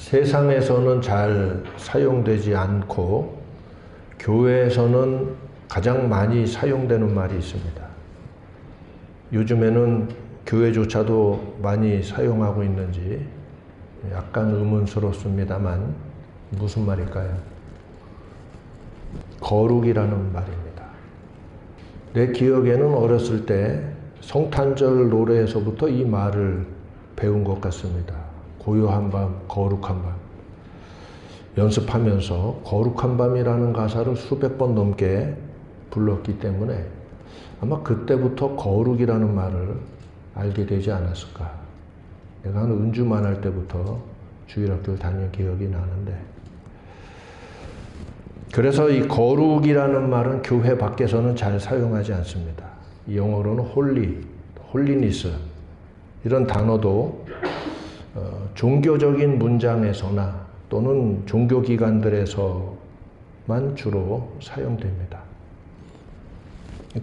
세상에서는 잘 사용되지 않고 교회에서는 가장 많이 사용되는 말이 있습니다. 요즘에는 교회조차도 많이 사용하고 있는지 약간 의문스럽습니다만 무슨 말일까요? 거룩이라는 말입니다. 내 기억에는 어렸을 때 성탄절 노래에서부터 이 말을 배운 것 같습니다. 고요한 밤, 거룩한 밤. 연습하면서 거룩한 밤이라는 가사를 수백 번 넘게 불렀기 때문에 아마 그때부터 거룩이라는 말을 알게 되지 않았을까. 내가 한 은주만 할 때부터 주일학교를 다닌 기억이 나는데, 그래서 이 거룩이라는 말은 교회 밖에서는 잘 사용하지 않습니다. 영어로는 홀리니스 이런 단어도 종교적인 문장에서나 또는 종교기관들에서만 주로 사용됩니다.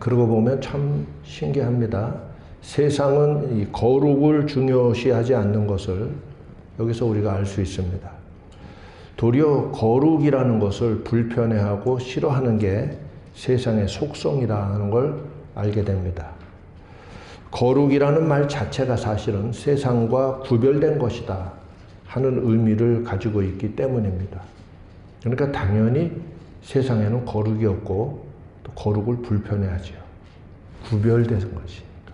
그러고 보면 참 신기합니다. 세상은 이 거룩을 중요시하지 않는 것을 여기서 우리가 알 수 있습니다. 도리어 거룩이라는 것을 불편해하고 싫어하는 게 세상의 속성이라는 걸 알게 됩니다. 거룩이라는 말 자체가 사실은 세상과 구별된 것이다 하는 의미를 가지고 있기 때문입니다. 그러니까 당연히 세상에는 거룩이 없고 또 거룩을 불편해하죠. 구별된 것이니까.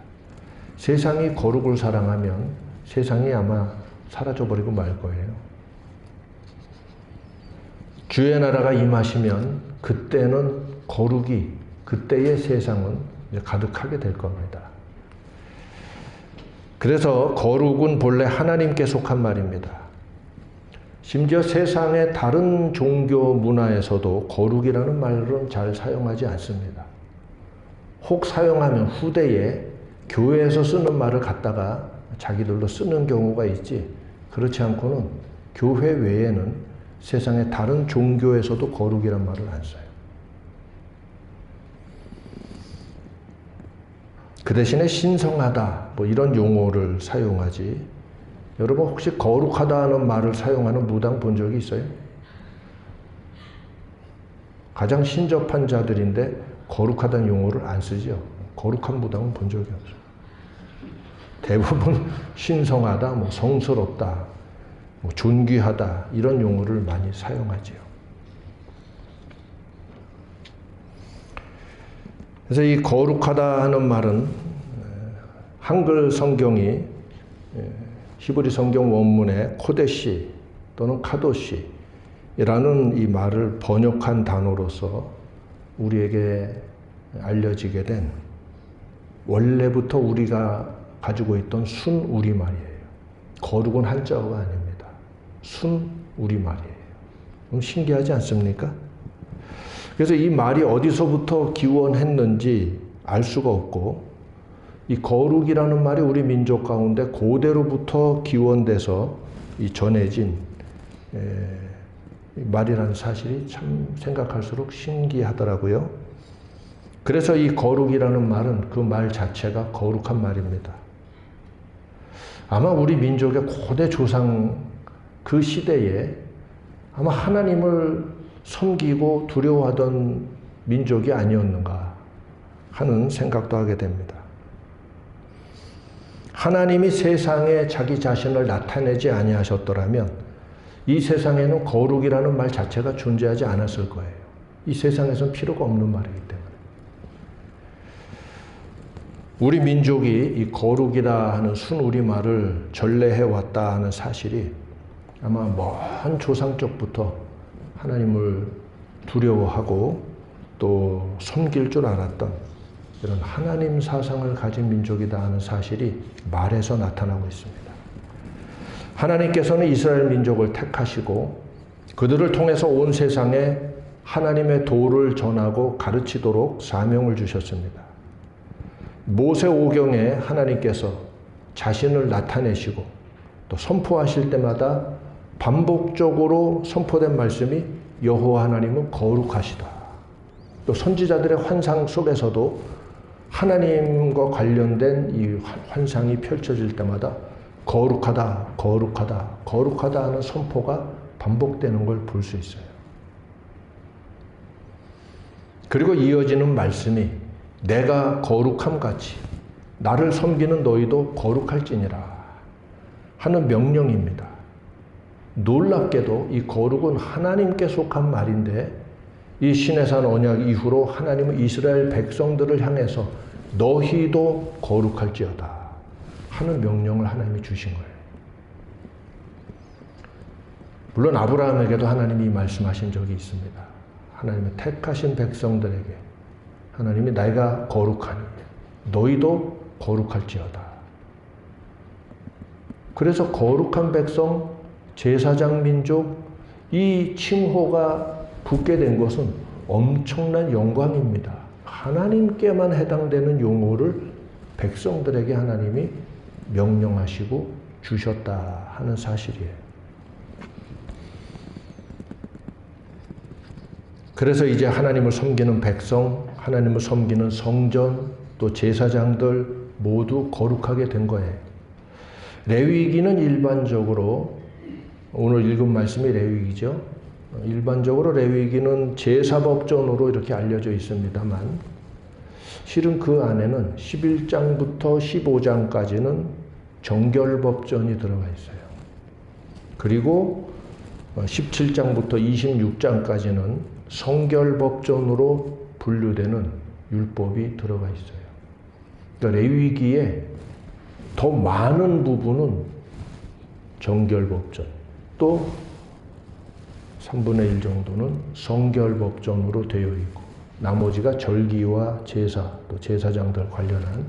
세상이 거룩을 사랑하면 세상이 아마 사라져버리고 말 거예요. 주의 나라가 임하시면 그때는 거룩이, 그때의 세상은 이제 가득하게 될 겁니다. 그래서 거룩은 본래 하나님께 속한 말입니다. 심지어 세상의 다른 종교 문화에서도 거룩이라는 말은 잘 사용하지 않습니다. 혹 사용하면 후대에 교회에서 쓰는 말을 갖다가 자기들로 쓰는 경우가 있지, 그렇지 않고는 교회 외에는 세상의 다른 종교에서도 거룩이란 말을 안 써요. 그 대신에 신성하다 뭐 이런 용어를 사용하지, 여러분 혹시 거룩하다는 말을 사용하는 무당 본 적이 있어요? 가장 신접한 자들인데 거룩하다는 용어를 안 쓰죠. 거룩한 무당은 본 적이 없어요. 대부분 신성하다, 뭐 성스럽다, 뭐 존귀하다 이런 용어를 많이 사용하지요. 그래서 이 거룩하다 하는 말은 한글 성경이 히브리 성경 원문의 코데시 또는 카도시라는 이 말을 번역한 단어로서 우리에게 알려지게 된, 원래부터 우리가 가지고 있던 순 우리말이에요. 거룩은 한자어가 아닙니다. 순 우리말이에요. 그럼 신기하지 않습니까? 그래서 이 말이 어디서부터 기원했는지 알 수가 없고, 이 거룩이라는 말이 우리 민족 가운데 고대로부터 기원돼서 전해진 말이라는 사실이 참 생각할수록 신기하더라고요. 그래서 이 거룩이라는 말은 그 말 자체가 거룩한 말입니다. 아마 우리 민족의 고대 조상 그 시대에 아마 하나님을 섬기고 두려워하던 민족이 아니었는가 하는 생각도 하게 됩니다. 하나님이 세상에 자기 자신을 나타내지 아니하셨더라면 이 세상에는 거룩이라는 말 자체가 존재하지 않았을 거예요. 이 세상에서는 필요가 없는 말이기 때문에. 우리 민족이 이 거룩이다 하는 순우리말을 전래해왔다 하는 사실이 아마 먼 조상 쪽부터 하나님을 두려워하고 또 섬길 줄 알았던 이런 하나님 사상을 가진 민족이다 하는 사실이 말에서 나타나고 있습니다. 하나님께서는 이스라엘 민족을 택하시고 그들을 통해서 온 세상에 하나님의 도를 전하고 가르치도록 사명을 주셨습니다. 모세오경에 하나님께서 자신을 나타내시고 또 선포하실 때마다 반복적으로 선포된 말씀이 여호와 하나님은 거룩하시다. 또 선지자들의 환상 속에서도 하나님과 관련된 이 환상이 펼쳐질 때마다 거룩하다, 거룩하다, 거룩하다 하는 선포가 반복되는 걸 볼 수 있어요. 그리고 이어지는 말씀이 내가 거룩함 같이 나를 섬기는 너희도 거룩할지니라 하는 명령입니다. 놀랍게도 이 거룩은 하나님께 속한 말인데 이 시내산 언약 이후로 하나님은 이스라엘 백성들을 향해서 너희도 거룩할지어다 하는 명령을 하나님이 주신 거예요. 물론 아브라함에게도 하나님이 말씀하신 적이 있습니다. 하나님의 택하신 백성들에게 하나님이 내가 거룩하니 너희도 거룩할지어다. 그래서 거룩한 백성, 제사장 민족 이 칭호가 붙게 된 것은 엄청난 영광입니다. 하나님께만 해당되는 용어를 백성들에게 하나님이 명령하시고 주셨다 하는 사실이에요. 그래서 이제 하나님을 섬기는 백성, 하나님을 섬기는 성전, 또 제사장들 모두 거룩하게 된 거예요. 레위기는 일반적으로 오늘 읽은 말씀이 레위기죠. 일반적으로 레위기는 제사법전으로 이렇게 알려져 있습니다만 실은 그 안에는 11장부터 15장까지는 정결법전이 들어가 있어요. 그리고 17장부터 26장까지는 성결법전으로 분류되는 율법이 들어가 있어요. 그러니까 레위기에 더 많은 부분은 정결법전, 또 3분의 1 정도는 성결법전으로 되어 있고 나머지가 절기와 제사, 또 제사장들 관련한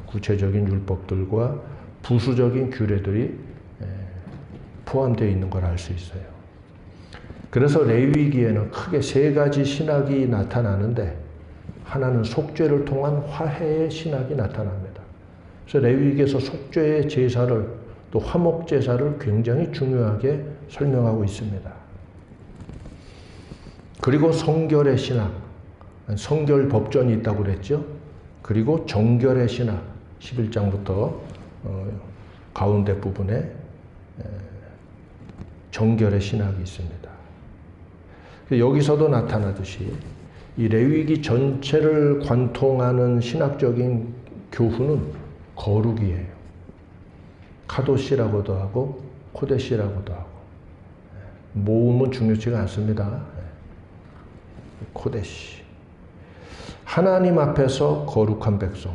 구체적인 율법들과 부수적인 규례들이 포함되어 있는 걸 알 수 있어요. 그래서 레위기에는 크게 세 가지 신학이 나타나는데 하나는 속죄를 통한 화해의 신학이 나타납니다. 그래서 레위기에서 속죄의 제사를 또 화목 제사를 굉장히 중요하게 설명하고 있습니다. 그리고 성결의 신학, 성결 법전이 있다고 그랬죠. 그리고 정결의 신학, 11장부터 가운데 부분에 정결의 신학이 있습니다. 여기서도 나타나듯이 이 레위기 전체를 관통하는 신학적인 교훈은 거룩이에요. 카도시라고도 하고 코데시라고도 하고 모음은 중요치가 않습니다. 코데시. 하나님 앞에서 거룩한 백성,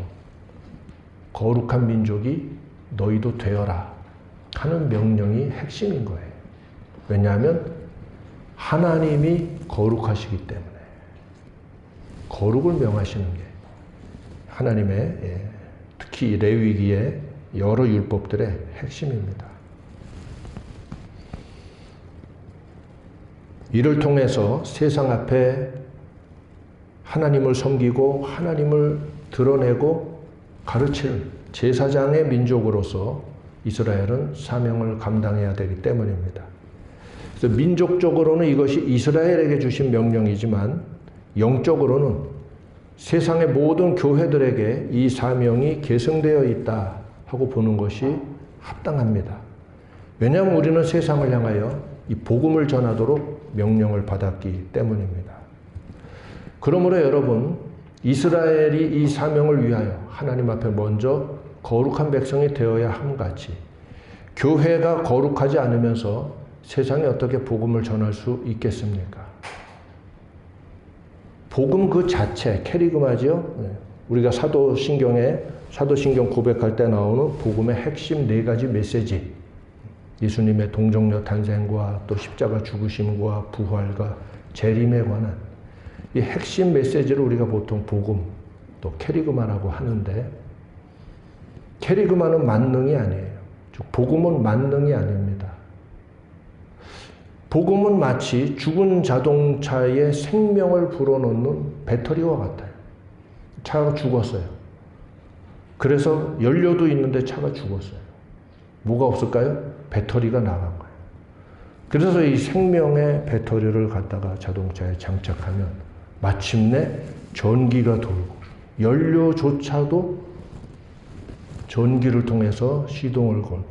거룩한 민족이 너희도 되어라 하는 명령이 핵심인 거예요. 왜냐하면 하나님이 거룩하시기 때문에 거룩을 명하시는 게 하나님의 특히 레위기의 여러 율법들의 핵심입니다. 이를 통해서 세상 앞에 하나님을 섬기고 하나님을 드러내고 가르치는 제사장의 민족으로서 이스라엘은 사명을 감당해야 되기 때문입니다. 그래서 민족적으로는 이것이 이스라엘에게 주신 명령이지만 영적으로는 세상의 모든 교회들에게 이 사명이 계승되어 있다 하고 보는 것이 합당합니다. 왜냐하면 우리는 세상을 향하여 이 복음을 전하도록 명령을 받았기 때문입니다. 그러므로 여러분, 이스라엘이 이 사명을 위하여 하나님 앞에 먼저 거룩한 백성이 되어야 함같이 교회가 거룩하지 않으면서 세상에 어떻게 복음을 전할 수 있겠습니까? 복음 그 자체, 캐리그마죠. 우리가 사도신경 고백할 때 나오는 복음의 핵심 4가지 메시지. 예수님의 동정녀 탄생과 또 십자가 죽으심과 부활과 재림에 관한 이 핵심 메시지를 우리가 보통 복음, 또 캐리그마라고 하는데 캐리그마는 만능이 아니에요. 즉 복음은 만능이 아닙니다. 복음은 마치 죽은 자동차에 생명을 불어넣는 배터리와 같아요. 차가 죽었어요. 그래서 연료도 있는데 차가 죽었어요. 뭐가 없을까요? 배터리가 나간 거예요. 그래서 이 생명의 배터리를 갖다가 자동차에 장착하면 마침내 전기가 돌고 연료조차도 전기를 통해서 시동을 걸고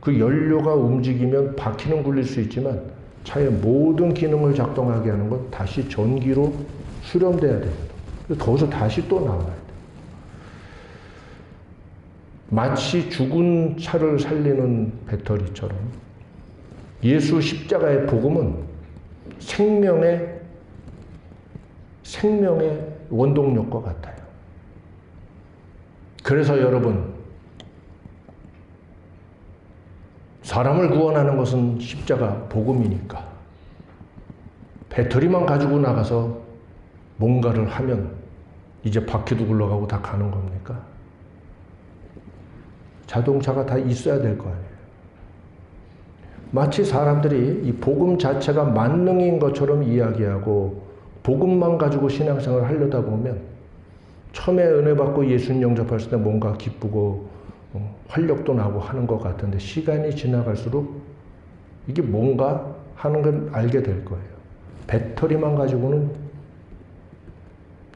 그 연료가 움직이면 바퀴는 굴릴 수 있지만 차의 모든 기능을 작동하게 하는 건 다시 전기로 수렴돼야 됩니다. 거기서 다시 또 나와야 돼요. 마치 죽은 차를 살리는 배터리처럼 예수 십자가의 복음은 생명의 원동력과 같아요. 그래서 여러분, 사람을 구원하는 것은 십자가 복음이니까 배터리만 가지고 나가서 뭔가를 하면 이제 바퀴도 굴러가고 다 가는 겁니까? 자동차가 다 있어야 될 거 아니에요. 마치 사람들이 이 복음 자체가 만능인 것처럼 이야기하고 복음만 가지고 신앙생활을 하려다 보면 처음에 은혜 받고 예수님 영접했을 때 뭔가 기쁘고 활력도 나고 하는 것 같은데 시간이 지나갈수록 이게 뭔가 하는 걸 알게 될 거예요. 배터리만 가지고는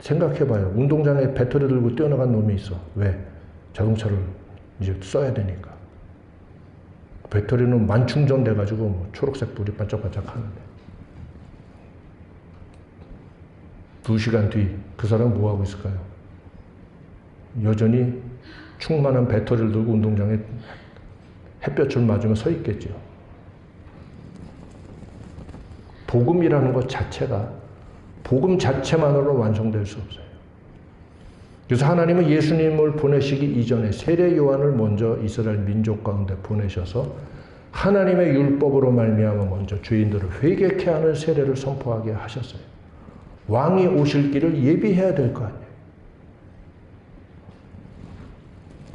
생각해봐요. 운동장에 배터리 들고 뛰어나간 놈이 있어. 왜? 자동차를 이제 써야 되니까. 배터리는 만충전돼가지고 뭐 초록색 불이 반짝반짝 하는데 2시간 뒤 그 사람은 뭐하고 있을까요? 여전히 충만한 배터리를 들고 운동장에 햇볕을 맞으며 서 있겠죠. 복음이라는 것 자체가 복음 자체만으로는 완성될 수 없어요. 그래서 하나님은 예수님을 보내시기 이전에 세례 요한을 먼저 이스라엘 민족 가운데 보내셔서 하나님의 율법으로 말미암아 먼저 죄인들을 회개케 하는 세례를 선포하게 하셨어요. 왕이 오실 길을 예비해야 될 거 아니에요.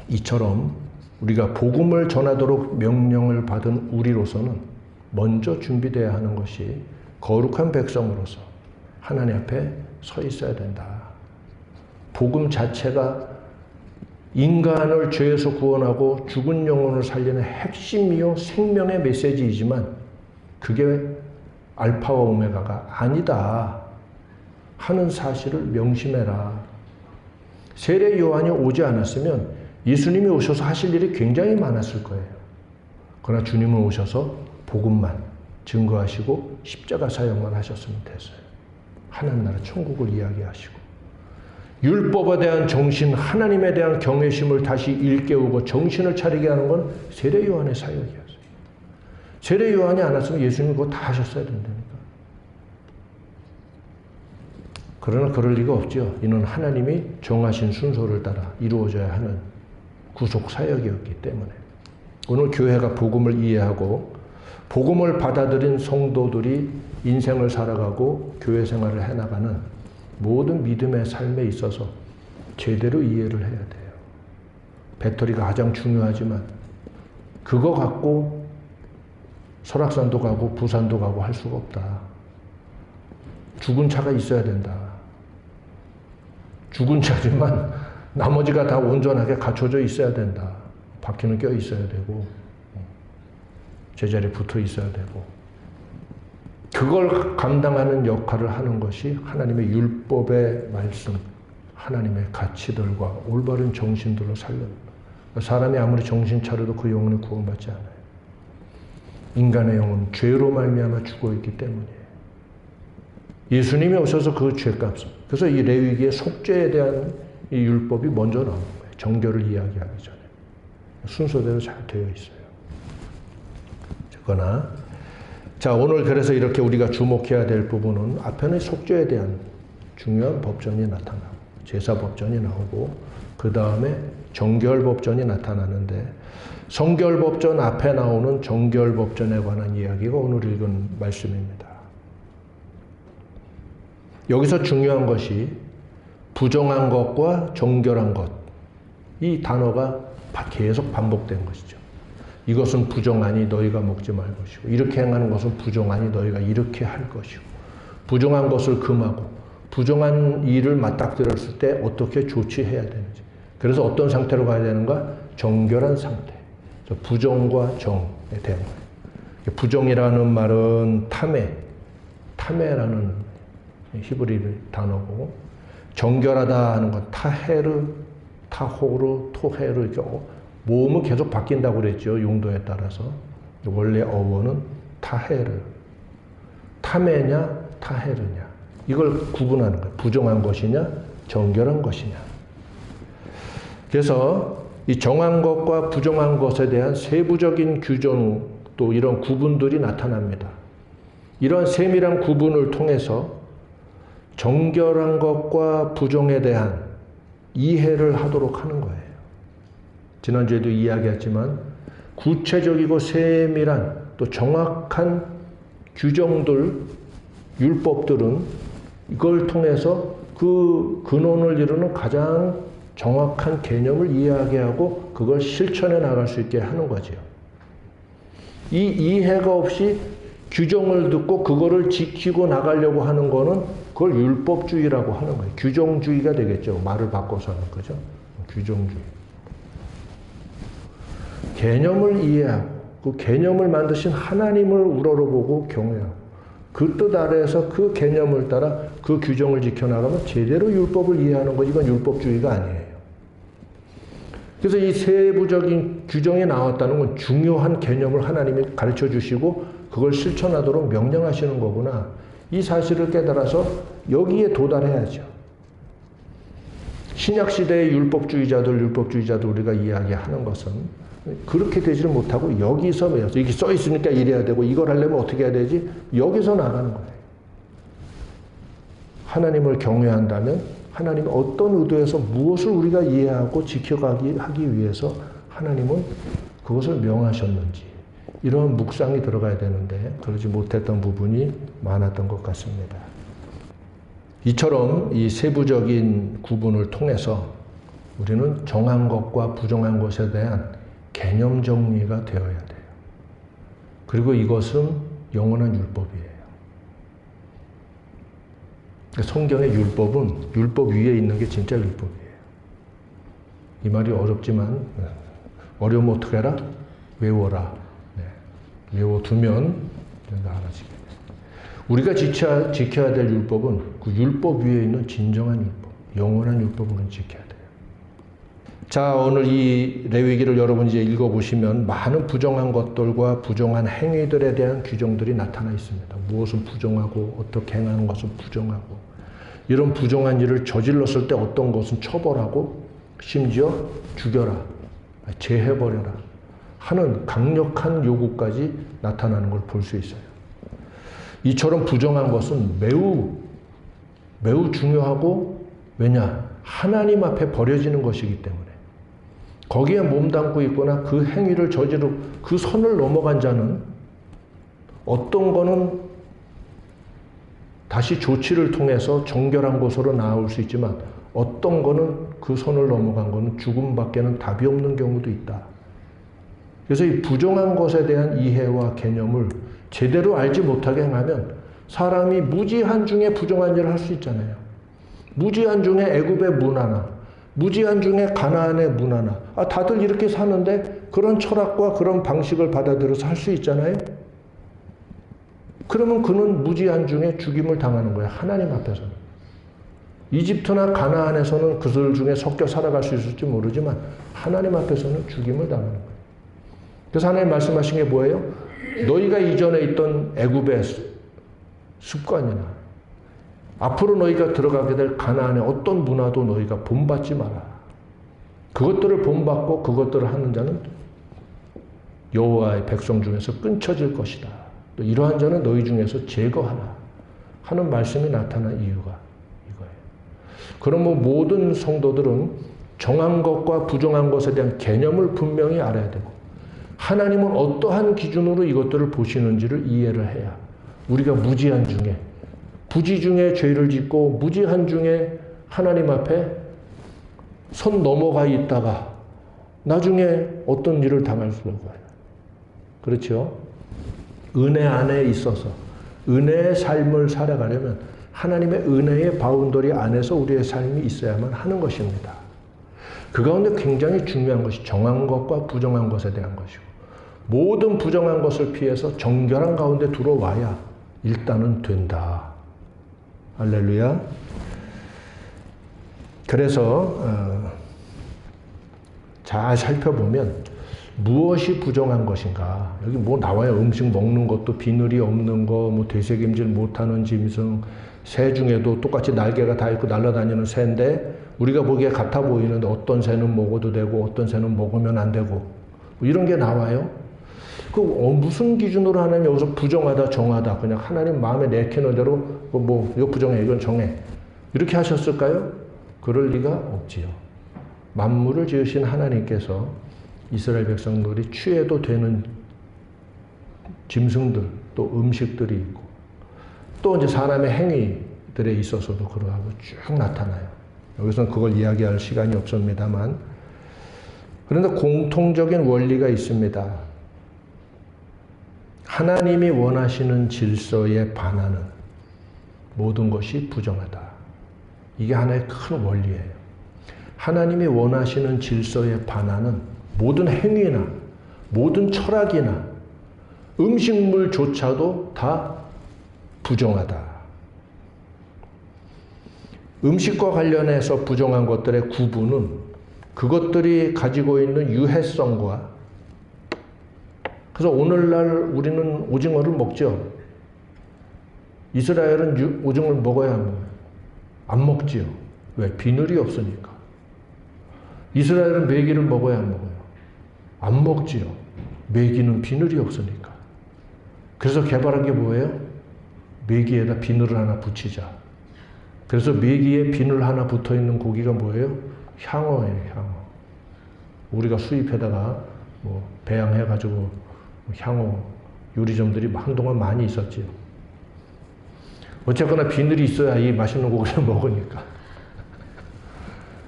이처럼 우리가 복음을 전하도록 명령을 받은 우리로서는 먼저 준비되어야 하는 것이 거룩한 백성으로서 하나님 앞에 서 있어야 된다. 복음 자체가 인간을 죄에서 구원하고 죽은 영혼을 살리는 핵심이요 생명의 메시지이지만 그게 알파와 오메가가 아니다 하는 사실을 명심해라. 세례 요한이 오지 않았으면 예수님이 오셔서 하실 일이 굉장히 많았을 거예요. 그러나 주님은 오셔서 복음만 증거하시고 십자가 사역만 하셨으면 됐어요. 하나님 나라 천국을 이야기하시고 율법에 대한 정신, 하나님에 대한 경외심을 다시 일깨우고 정신을 차리게 하는 건 세례 요한의 사역이었어요. 세례 요한이 안 왔으면 예수님이 그거 다 하셨어야 된다니까. 그러나 그럴 리가 없죠. 이는 하나님이 정하신 순서를 따라 이루어져야 하는 구속 사역이었기 때문에 오늘 교회가 복음을 이해하고 복음을 받아들인 성도들이 인생을 살아가고 교회 생활을 해나가는 모든 믿음의 삶에 있어서 제대로 이해를 해야 돼요. 배터리가 가장 중요하지만 그거 갖고 설악산도 가고 부산도 가고 할 수가 없다. 죽은 차가 있어야 된다. 죽은 차지만 나머지가 다 온전하게 갖춰져 있어야 된다. 바퀴는 껴 있어야 되고 제자리에 붙어 있어야 되고 그걸 감당하는 역할을 하는 것이 하나님의 율법의 말씀, 하나님의 가치들과 올바른 정신들로 살려는 사람이 아무리 정신 차려도 그 영혼은 구원받지 않아요. 인간의 영혼은 죄로 말미암아 죽어있기 때문이에요. 예수님이 오셔서 그 죄값을 그래서 이 레위기의 속죄에 대한 이 율법이 먼저 나오는 거예요. 정결을 이야기하기 전에. 순서대로 잘 되어 있어요. 그러나 자 오늘 그래서 이렇게 우리가 주목해야 될 부분은 앞에는 속죄에 대한 중요한 법전이 나타나고 제사 법전이 나오고 그 다음에 정결 법전이 나타나는데 성결 법전 앞에 나오는 정결 법전에 관한 이야기가 오늘 읽은 말씀입니다. 여기서 중요한 것이 부정한 것과 정결한 것 이 단어가 계속 반복된 것이죠. 이것은 부정하니 너희가 먹지 말 것이고 이렇게 행하는 것은 부정하니 너희가 이렇게 할 것이고 부정한 것을 금하고 부정한 일을 맞닥뜨렸을 때 어떻게 조치해야 되는지 그래서 어떤 상태로 가야 되는가? 정결한 상태. 부정과 정에 대한 거예요. 부정이라는 말은 타메라는 히브리 단어고 정결하다 하는 건 타헤르, 타호르, 토헤르 이렇게 모음은 계속 바뀐다고 그랬죠. 용도에 따라서. 원래 어원은 타헤르. 타메냐, 타헤르냐. 이걸 구분하는 거예요. 부정한 것이냐, 정결한 것이냐. 그래서 이 정한 것과 부정한 것에 대한 세부적인 규정, 또 이런 구분들이 나타납니다. 이런 세밀한 구분을 통해서 정결한 것과 부정에 대한 이해를 하도록 하는 거예요. 지난주에도 이야기했지만 구체적이고 세밀한 또 정확한 규정들, 율법들은 이걸 통해서 그 근원을 이루는 가장 정확한 개념을 이해하게 하고 그걸 실천해 나갈 수 있게 하는 거지요. 이 이해가 없이 규정을 듣고 그거를 지키고 나가려고 하는 거는 그걸 율법주의라고 하는 거예요. 규정주의가 되겠죠. 말을 바꿔서는. 그죠? 규정주의. 개념을 이해하고 그 개념을 만드신 하나님을 우러러보고 경외하고 그 뜻 아래에서 그 개념을 따라 그 규정을 지켜나가면 제대로 율법을 이해하는 거. 이건 율법주의가 아니에요. 그래서 이 세부적인 규정이 나왔다는 건 중요한 개념을 하나님이 가르쳐 주시고 그걸 실천하도록 명령하시는 거구나. 이 사실을 깨달아서 여기에 도달해야죠. 신약시대의 율법주의자들 우리가 이야기하는 것은 그렇게 되지를 못하고 여기서 배워서 이게 써 있으니까 이래야 되고 이걸 하려면 어떻게 해야 되지? 여기서 나가는 거예요. 하나님을 경외한다면 하나님이 어떤 의도에서 무엇을 우리가 이해하고 지켜가기 하기 위해서 하나님은 그것을 명하셨는지 이런 묵상이 들어가야 되는데 그러지 못했던 부분이 많았던 것 같습니다. 이처럼 이 세부적인 구분을 통해서 우리는 정한 것과 부정한 것에 대한 개념 정리가 되어야 돼요. 그리고 이것은 영원한 율법이에요. 성경의 율법은 율법 위에 있는 게 진짜 율법이에요. 이 말이 어렵지만 어려우면 어떻게 해라? 외워라. 네. 외워두면 알아지게 돼요. 우리가 지켜야 될 율법은 그 율법 위에 있는 진정한 율법, 영원한 율법을 지켜야 돼요. 자, 오늘 이 레위기를 여러분 이제 읽어보시면 많은 부정한 것들과 부정한 행위들에 대한 규정들이 나타나 있습니다. 무엇은 부정하고 어떻게 행하는 것은 부정하고 이런 부정한 일을 저질렀을 때 어떤 것은 처벌하고 심지어 죽여라, 제해버려라 하는 강력한 요구까지 나타나는 걸 볼 수 있어요. 이처럼 부정한 것은 매우 중요하고 왜냐? 하나님 앞에 버려지는 것이기 때문에 거기에 몸담고 있거나 그 행위를 저지르고 그 선을 넘어간 자는 어떤 거는 다시 조치를 통해서 정결한 곳으로 나올 수 있지만 어떤 거는 그 선을 넘어간 거는 죽음밖에는 답이 없는 경우도 있다. 그래서 이 부정한 것에 대한 이해와 개념을 제대로 알지 못하게 행하면 사람이 무지한 중에 부정한 일을 할 수 있잖아요. 무지한 중에 애굽의 문화나 무지한 중에 가나안의 문화나 다들 이렇게 사는데 그런 철학과 그런 방식을 받아들여서 할 수 있잖아요. 그러면 그는 무지한 중에 죽임을 당하는 거예요. 하나님 앞에서는. 이집트나 가나안에서는 그들 중에 섞여 살아갈 수 있을지 모르지만 하나님 앞에서는 죽임을 당하는 거예요. 그래서 하나님 말씀하신 게 뭐예요? 너희가 이전에 있던 애굽의 습관이나 앞으로 너희가 들어가게 될 가나안의 어떤 문화도 너희가 본받지 마라. 그것들을 본받고 그것들을 하는 자는 여호와의 백성 중에서 끊쳐질 것이다. 또 이러한 자는 너희 중에서 제거하라 하는 말씀이 나타난 이유가 이거예요. 그럼 모든 성도들은 정한 것과 부정한 것에 대한 개념을 분명히 알아야 되고 하나님은 어떠한 기준으로 이것들을 보시는지를 이해를 해야 우리가 무지한 중에 부지 중에 죄를 짓고 무지한 중에 하나님 앞에 선 넘어가 있다가 나중에 어떤 일을 당할 수가 있어요. 그렇죠? 은혜 안에 있어서 은혜의 삶을 살아가려면 하나님의 은혜의 바운더리 안에서 우리의 삶이 있어야만 하는 것입니다. 그 가운데 굉장히 중요한 것이 정한 것과 부정한 것에 대한 것이고 모든 부정한 것을 피해서 정결한 가운데 들어와야 일단은 된다. 할렐루야. 그래서 잘 살펴보면 무엇이 부정한 것인가. 여기 뭐 나와요. 음식 먹는 것도 비늘이 없는 거, 뭐 되새김질 못하는 짐승, 새 중에도 똑같이 날개가 다 있고 날아다니는 새인데 우리가 보기에 같아 보이는데 어떤 새는 먹어도 되고 어떤 새는 먹으면 안 되고 뭐 이런 게 나와요. 무슨 기준으로 하나님 여기서 부정하다 정하다 그냥 하나님 마음에 내키는 대로 뭐 이거 부정해 이건 정해 이렇게 하셨을까요? 그럴 리가 없지요. 만물을 지으신 하나님께서 이스라엘 백성들이 취해도 되는 짐승들 또 음식들이 있고 또 이제 사람의 행위들에 있어서도 그러하고 쭉 나타나요. 여기서는 그걸 이야기할 시간이 없습니다만 그런데 공통적인 원리가 있습니다. 하나님이 원하시는 질서에 반하는 모든 것이 부정하다. 이게 하나의 큰 원리예요. 하나님이 원하시는 질서에 반하는 모든 행위나 모든 철학이나 음식물조차도 다 부정하다. 음식과 관련해서 부정한 것들의 구분은 그것들이 가지고 있는 유해성과 그래서 오늘날 우리는 오징어를 먹죠. 이스라엘은 오징어를 먹어야 안 먹어요? 안 먹지요. 왜? 비늘이 없으니까. 이스라엘은 메기를 먹어야 안 먹어요? 안 먹지요. 메기는 비늘이 없으니까. 그래서 개발한 게 뭐예요? 메기에다 비늘을 하나 붙이자. 그래서 메기에 비늘 하나 붙어있는 고기가 뭐예요? 향어예요, 향어. 우리가 수입해다가 뭐 배양해가지고 향어 요리점들이 한동안 많이 있었지요. 어쨌거나 비늘이 있어야 이 맛있는 고기를 먹으니까.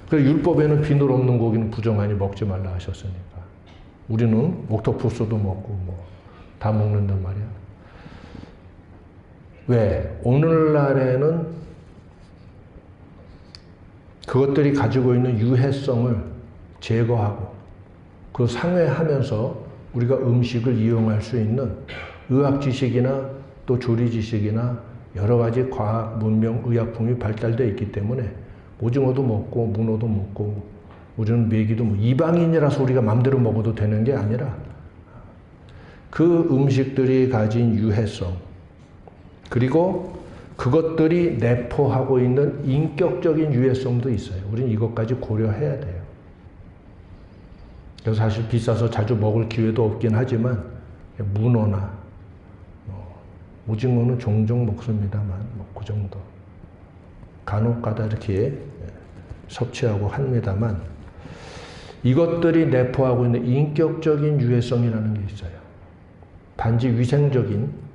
그래서 율법에는 비늘 없는 고기는 부정하니 먹지 말라 하셨으니까. 우리는 옥토푸스도 먹고 뭐 다 먹는단 말이야. 왜? 오늘날에는 그것들이 가지고 있는 유해성을 제거하고 그 상회하면서 우리가 음식을 이용할 수 있는 의학 지식이나 또 조리 지식이나 여러 가지 과학, 문명, 의약품이 발달되어 있기 때문에 오징어도 먹고 문어도 먹고 우리는 메기도 뭐 이방인이라서 우리가 마음대로 먹어도 되는 게 아니라 그 음식들이 가진 유해성 그리고 그것들이 내포하고 있는 인격적인 유해성도 있어요. 우리는 이것까지 고려해야 돼요. 그래서 사실 비싸서 자주 먹을 기회도 없긴 하지만 문어나 오징어는 종종 먹습니다만 그 정도 간혹가다 이렇게 섭취하고 합니다만 이것들이 내포하고 있는 인격적인 유해성이라는 게 있어요. 단지 위생적인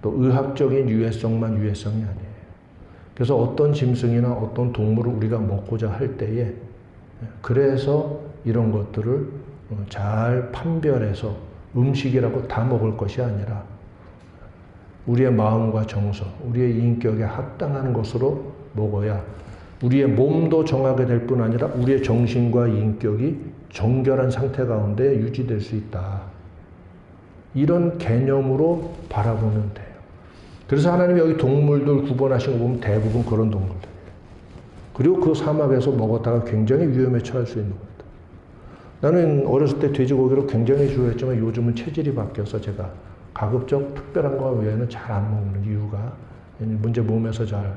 또 의학적인 유해성만 유해성이 아니에요. 그래서 어떤 짐승이나 어떤 동물을 우리가 먹고자 할 때에 그래서 이런 것들을 잘 판별해서 음식이라고 다 먹을 것이 아니라 우리의 마음과 정서, 우리의 인격에 합당한 것으로 먹어야 우리의 몸도 정하게 될 뿐 아니라 우리의 정신과 인격이 정결한 상태 가운데 유지될 수 있다. 이런 개념으로 바라보면 돼요. 그래서 하나님이 여기 동물들 구분하신 거 보면 대부분 그런 동물들이에요. 그리고 그 사막에서 먹었다가 굉장히 위험에 처할 수 있는 겁니다. 나는 어렸을 때 돼지고기를 굉장히 좋아했지만 요즘은 체질이 바뀌어서 제가 가급적 특별한 거 외에는 잘 안 먹는 이유가 문제 몸에서 잘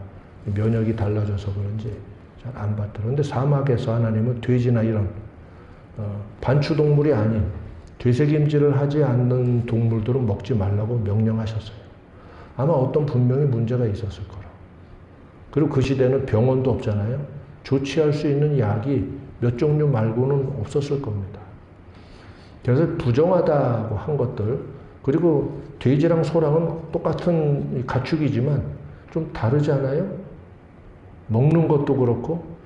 면역이 달라져서 그런지 잘 안 받더라고요. 그런데 사막에서 하나님은 돼지나 이런 반추동물이 아닌 되새김질을 하지 않는 동물들은 먹지 말라고 명령하셨어요. 아마 어떤 분명히 문제가 있었을 거라. 그리고 그 시대는 병원도 없잖아요. 조치할 수 있는 약이 몇 종류 말고는 없었을 겁니다. 그래서 부정하다고 한 것들, 그리고 돼지랑 소랑은 똑같은 가축이지만 좀 다르잖아요. 먹는 것도 그렇고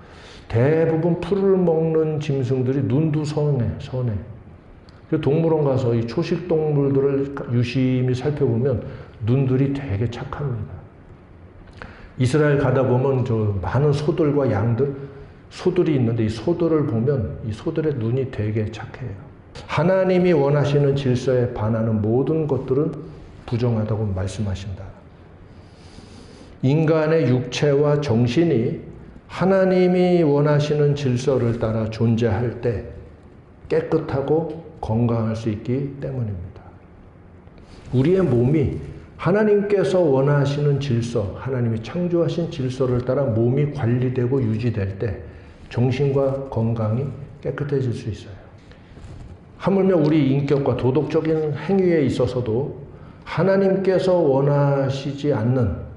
대부분 풀을 먹는 짐승들이 눈도 선해. 동물원 가서 이 초식 동물들을 유심히 살펴보면 눈들이 되게 착합니다. 이스라엘 가다 보면 저 많은 소들과 양들, 소들이 있는데 이 소들을 보면 이 소들의 눈이 되게 착해요. 하나님이 원하시는 질서에 반하는 모든 것들은 부정하다고 말씀하신다. 인간의 육체와 정신이 하나님이 원하시는 질서를 따라 존재할 때 깨끗하고 건강할 수 있기 때문입니다. 우리의 몸이 하나님께서 원하시는 질서, 하나님이 창조하신 질서를 따라 몸이 관리되고 유지될 때 정신과 건강이 깨끗해질 수 있어요. 하물며 우리 인격과 도덕적인 행위에 있어서도 하나님께서 원하시지 않는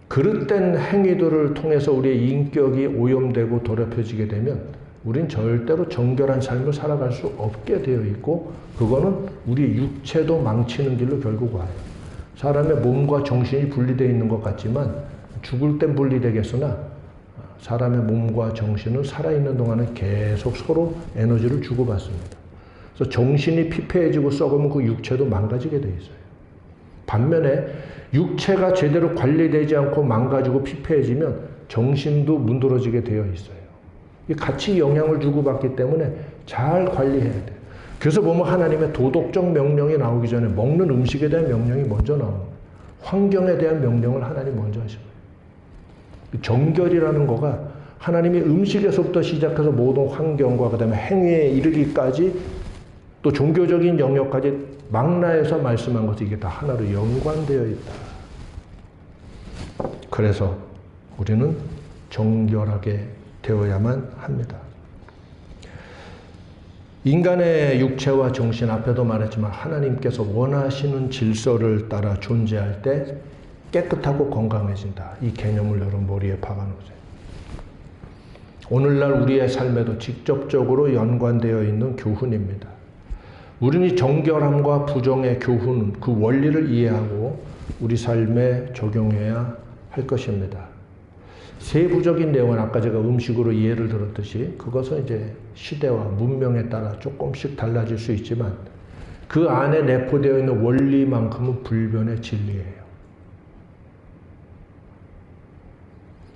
그릇된 행위들을 통해서 우리의 인격이 오염되고 더럽혀지게 되면 우린 절대로 정결한 삶을 살아갈 수 없게 되어 있고, 그거는 우리 육체도 망치는 길로 결국 와요. 사람의 몸과 정신이 분리되어 있는 것 같지만 죽을 땐 분리되겠으나 사람의 몸과 정신은 살아있는 동안은 계속 서로 에너지를 주고받습니다. 그래서 정신이 피폐해지고 썩으면 그 육체도 망가지게 되어 있어요. 반면에 육체가 제대로 관리되지 않고 망가지고 피폐해지면 정신도 문드러지게 되어 있어요. 같이 영향을 주고받기 때문에 잘 관리해야 돼요. 그래서 보면 하나님의 도덕적 명령이 나오기 전에 먹는 음식에 대한 명령이 먼저 나오는 거예요. 환경에 대한 명령을 하나님 먼저 하시는 거예요. 정결이라는 거가 하나님이 음식에서부터 시작해서 모든 환경과 그 다음에 행위에 이르기까지 또 종교적인 영역까지 망라해서 말씀한 것이 이게 다 하나로 연관되어 있다. 그래서 우리는 정결하게 되어야만 합니다. 인간의 육체와 정신, 앞에도 말했지만 하나님께서 원하시는 질서를 따라 존재할 때 깨끗하고 건강해진다. 이 개념을 여러분 머리에 박아놓으세요. 오늘날 우리의 삶에도 직접적으로 연관되어 있는 교훈입니다. 우리는 정결함과 부정의 교훈, 그 원리를 이해하고 우리 삶에 적용해야 할 것입니다. 세부적인 내용은 아까 제가 음식으로 예를 들었듯이 그것은 이제 시대와 문명에 따라 조금씩 달라질 수 있지만 그 안에 내포되어 있는 원리만큼은 불변의 진리예요.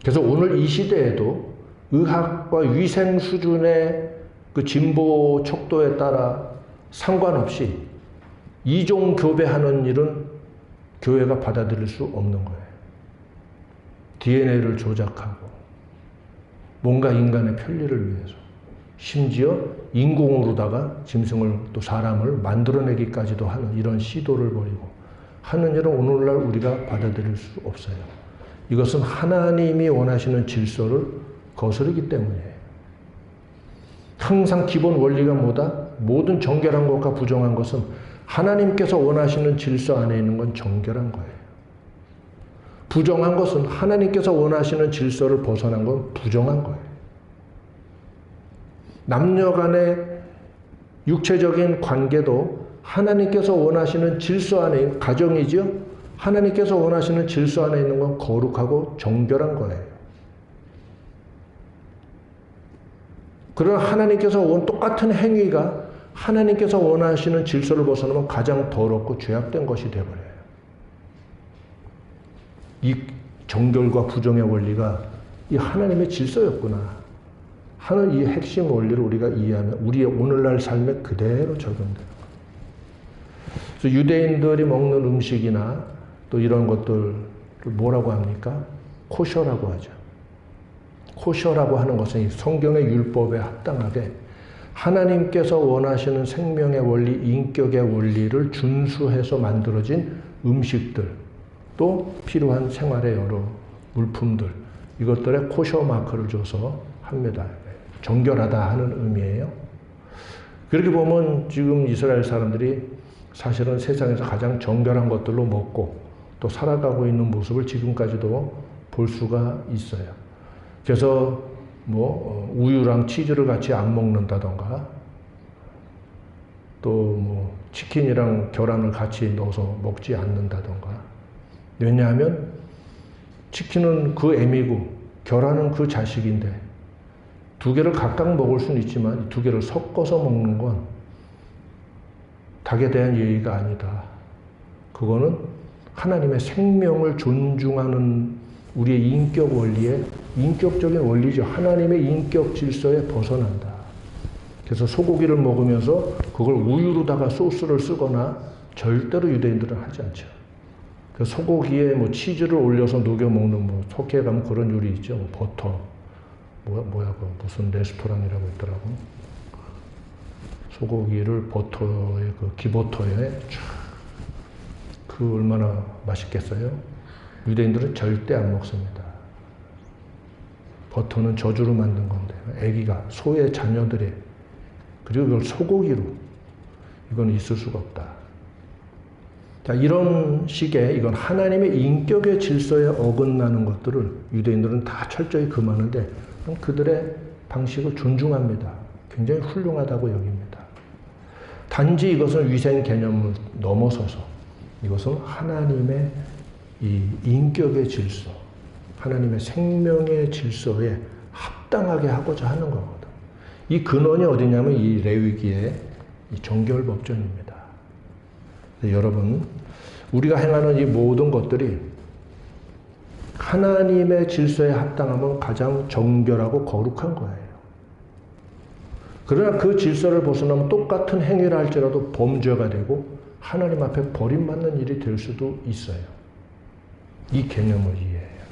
그래서 오늘 이 시대에도 의학과 위생 수준의 그 진보 척도에 따라 상관없이 이종 교배하는 일은 교회가 받아들일 수 없는 거예요. DNA를 조작하고 뭔가 인간의 편리를 위해서 심지어 인공으로다가 짐승을 또 사람을 만들어내기까지도 하는 이런 시도를 벌이고 하는 일은 오늘날 우리가 받아들일 수 없어요. 이것은 하나님이 원하시는 질서를 거스르기 때문이에요. 항상 기본 원리가 뭐다? 모든 정결한 것과 부정한 것은 하나님께서 원하시는 질서 안에 있는 건 정결한 거예요. 부정한 것은 하나님께서 원하시는 질서를 벗어난 건 부정한 거예요. 남녀 간의 육체적인 관계도 하나님께서 원하시는 질서 안에 있는 가정이죠. 하나님께서 원하시는 질서 안에 있는 건 거룩하고 정결한 거예요. 그러나 하나님께서 똑같은 행위가 하나님께서 원하시는 질서를 벗어나면 가장 더럽고 죄악된 것이 되어버려요. 이 정결과 부정의 원리가 이 하나님의 질서였구나 하는 이 핵심 원리를 우리가 이해하면 우리의 오늘날 삶에 그대로 적용되는 거예요. 그래서 유대인들이 먹는 음식이나 또 이런 것들을 뭐라고 합니까? 코셔라고 하죠. 코셔라고 하는 것은 성경의 율법에 합당하게 하나님께서 원하시는 생명의 원리, 인격의 원리를 준수해서 만들어진 음식들, 또 필요한 생활의 여러 물품들, 이것들에 코셔 마크를 줘서 합니다. 정결하다 하는 의미예요. 그렇게 보면 지금 이스라엘 사람들이 사실은 세상에서 가장 정결한 것들로 먹고 또 살아가고 있는 모습을 지금까지도 볼 수가 있어요. 그래서 뭐 우유랑 치즈를 같이 안 먹는다던가 또 뭐 치킨이랑 계란을 같이 넣어서 먹지 않는다던가. 왜냐하면 치킨은 그 애미고 계란은 그 자식인데 두 개를 각각 먹을 수는 있지만 두 개를 섞어서 먹는 건 닭에 대한 예의가 아니다. 그거는 하나님의 생명을 존중하는 우리의 인격 원리에 인격적인 원리죠. 하나님의 인격 질서에 벗어난다. 그래서 소고기를 먹으면서 그걸 우유로다가 소스를 쓰거나 절대로 유대인들은 하지 않죠. 그래서 소고기에 뭐 치즈를 올려서 녹여 먹는 뭐 속해 가면 그런 요리 있죠. 뭐 버터 뭐야 그 무슨 레스토랑이라고 있더라고. 소고기를 버터에, 그 기버터에 그 얼마나 맛있겠어요? 유대인들은 절대 안 먹습니다. 버터는 저주로 만든 건데, 애기가, 소의 자녀들이, 그리고 이걸 소고기로, 이건 있을 수가 없다. 자, 이런 식의, 이건 하나님의 인격의 질서에 어긋나는 것들을 유대인들은 다 철저히 금하는데, 그들의 방식을 존중합니다. 굉장히 훌륭하다고 여깁니다. 단지 이것은 위생 개념을 넘어서서 이것은 하나님의 이 인격의 질서, 하나님의 생명의 질서에 합당하게 하고자 하는 거거든. 이 근원이 어디냐면 이 레위기의 이 정결법전입니다. 여러분, 우리가 행하는 이 모든 것들이 하나님의 질서에 합당하면 가장 정결하고 거룩한 거예요. 그러나 그 질서를 벗어나면 똑같은 행위를 할지라도 범죄가 되고 하나님 앞에 버림받는 일이 될 수도 있어요. 이 개념을 이해해요.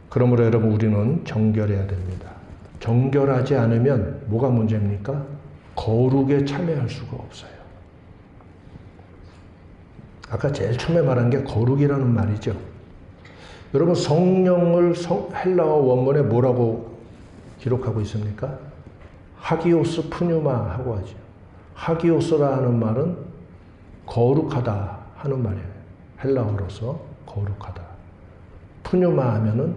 그러므로 여러분, 우리는 정결해야 됩니다. 정결하지 않으면 뭐가 문제입니까? 거룩에 참여할 수가 없어요. 아까 제일 처음에 말한 게 거룩이라는 말이죠. 여러분, 성령을 헬라어 원문에 뭐라고 기록하고 있습니까? 하기오스 푸뉴마 하고 하죠. 하기오스라 하는 말은 거룩하다 하는 말이에요. 헬라어로서 거룩하다. 푸뉴마 하면은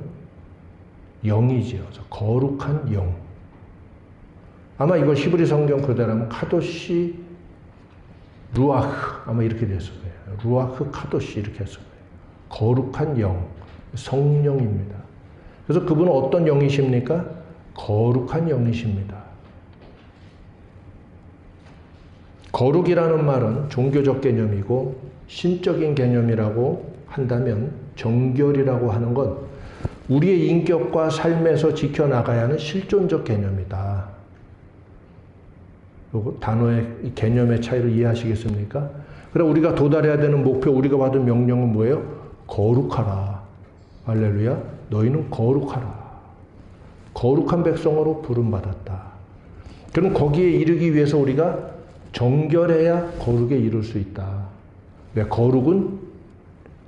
영이지요. 거룩한 영. 아마 이걸 히브리 성경 그대로라면 카도시 루아흐 아마 이렇게 됐을 거예요. 루아흐 카도시 이렇게 했을 거예요. 거룩한 영, 성령입니다. 그래서 그분은 어떤 영이십니까? 거룩한 영이십니다. 거룩이라는 말은 종교적 개념이고 신적인 개념이라고 한다면 정결이라고 하는 건 우리의 인격과 삶에서 지켜나가야 하는 실존적 개념이다. 요거 단어의 개념의 차이를 이해하시겠습니까? 그래, 우리가 도달해야 되는 목표, 우리가 받은 명령은 뭐예요? 거룩하라. 할렐루야. 너희는 거룩하라. 거룩한 백성으로 부름받았다. 그럼 거기에 이르기 위해서 우리가 정결해야 거룩에 이룰 수 있다. 왜? 거룩은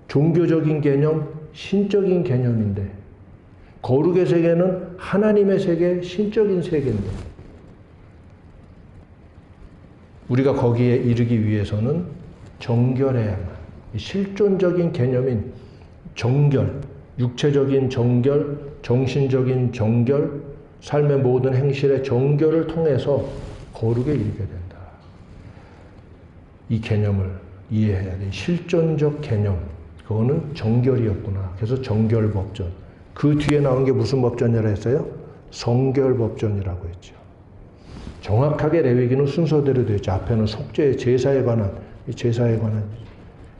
종교적인 개념, 신적인 개념인데 거룩의 세계는 하나님의 세계, 신적인 세계인데 우리가 거기에 이르기 위해서는 정결해야만, 실존적인 개념인 정결, 육체적인 정결, 정신적인 정결, 삶의 모든 행실의 정결을 통해서 거룩에 이르게 된다. 이 개념을 이해해야 돼. 실존적 개념, 그거는 정결이었구나. 그래서 정결법전. 그 뒤에 나온 게 무슨 법전이라 했어요? 성결법전이라고 했죠. 정확하게 레위기는 순서대로 되어 있죠. 앞에는 속죄, 제사에 관한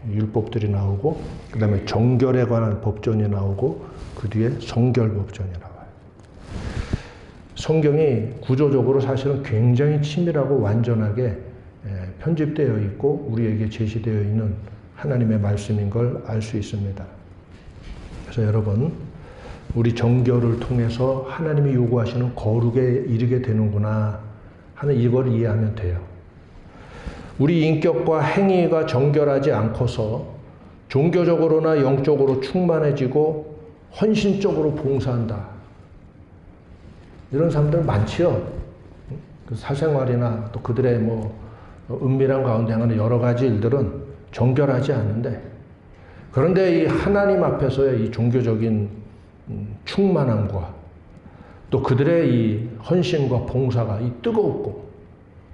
율법들이 나오고, 그 다음에 정결에 관한 법전이 나오고, 그 뒤에 성결법전이 나와요. 성경이 구조적으로 사실은 굉장히 치밀하고 완전하게 편집되어 있고 우리에게 제시되어 있는 하나님의 말씀인 걸 알 수 있습니다. 그래서 여러분, 우리 정결을 통해서 하나님이 요구하시는 거룩에 이르게 되는구나 하는 이걸 이해하면 돼요. 우리 인격과 행위가 정결하지 않고서 종교적으로나 영적으로 충만해지고 헌신적으로 봉사한다. 이런 사람들 많지요. 그 사생활이나 또 그들의 은밀한 가운데 하는 여러 가지 일들은 정결하지 않은데, 그런데 이 하나님 앞에서의 이 종교적인 충만함과 또 그들의 이 헌신과 봉사가 이 뜨겁고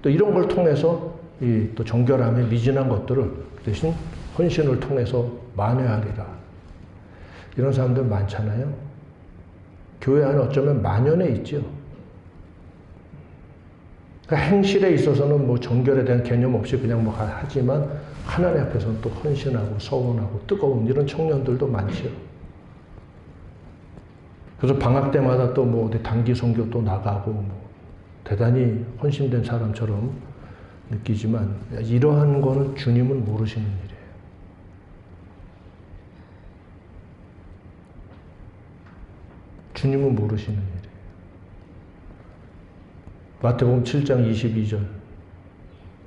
또 이런 걸 통해서 이 또 정결함에 미진한 것들을 대신 헌신을 통해서 만회하리라. 이런 사람들 많잖아요. 교회 안에 어쩌면 만연해 있죠. 그러니까 행실에 있어서는 정결에 대한 개념 없이 그냥 하지만 하나님 앞에서는 또 헌신하고 서운하고 뜨거운 이런 청년들도 많죠. 그래서 방학 때마다 또 어디 단기 선교 또 나가고 대단히 헌신된 사람처럼 느끼지만 이러한 거는 주님은 모르시는 일이에요. 주님은 모르시는 일이에요. 마태복음 7장 22절.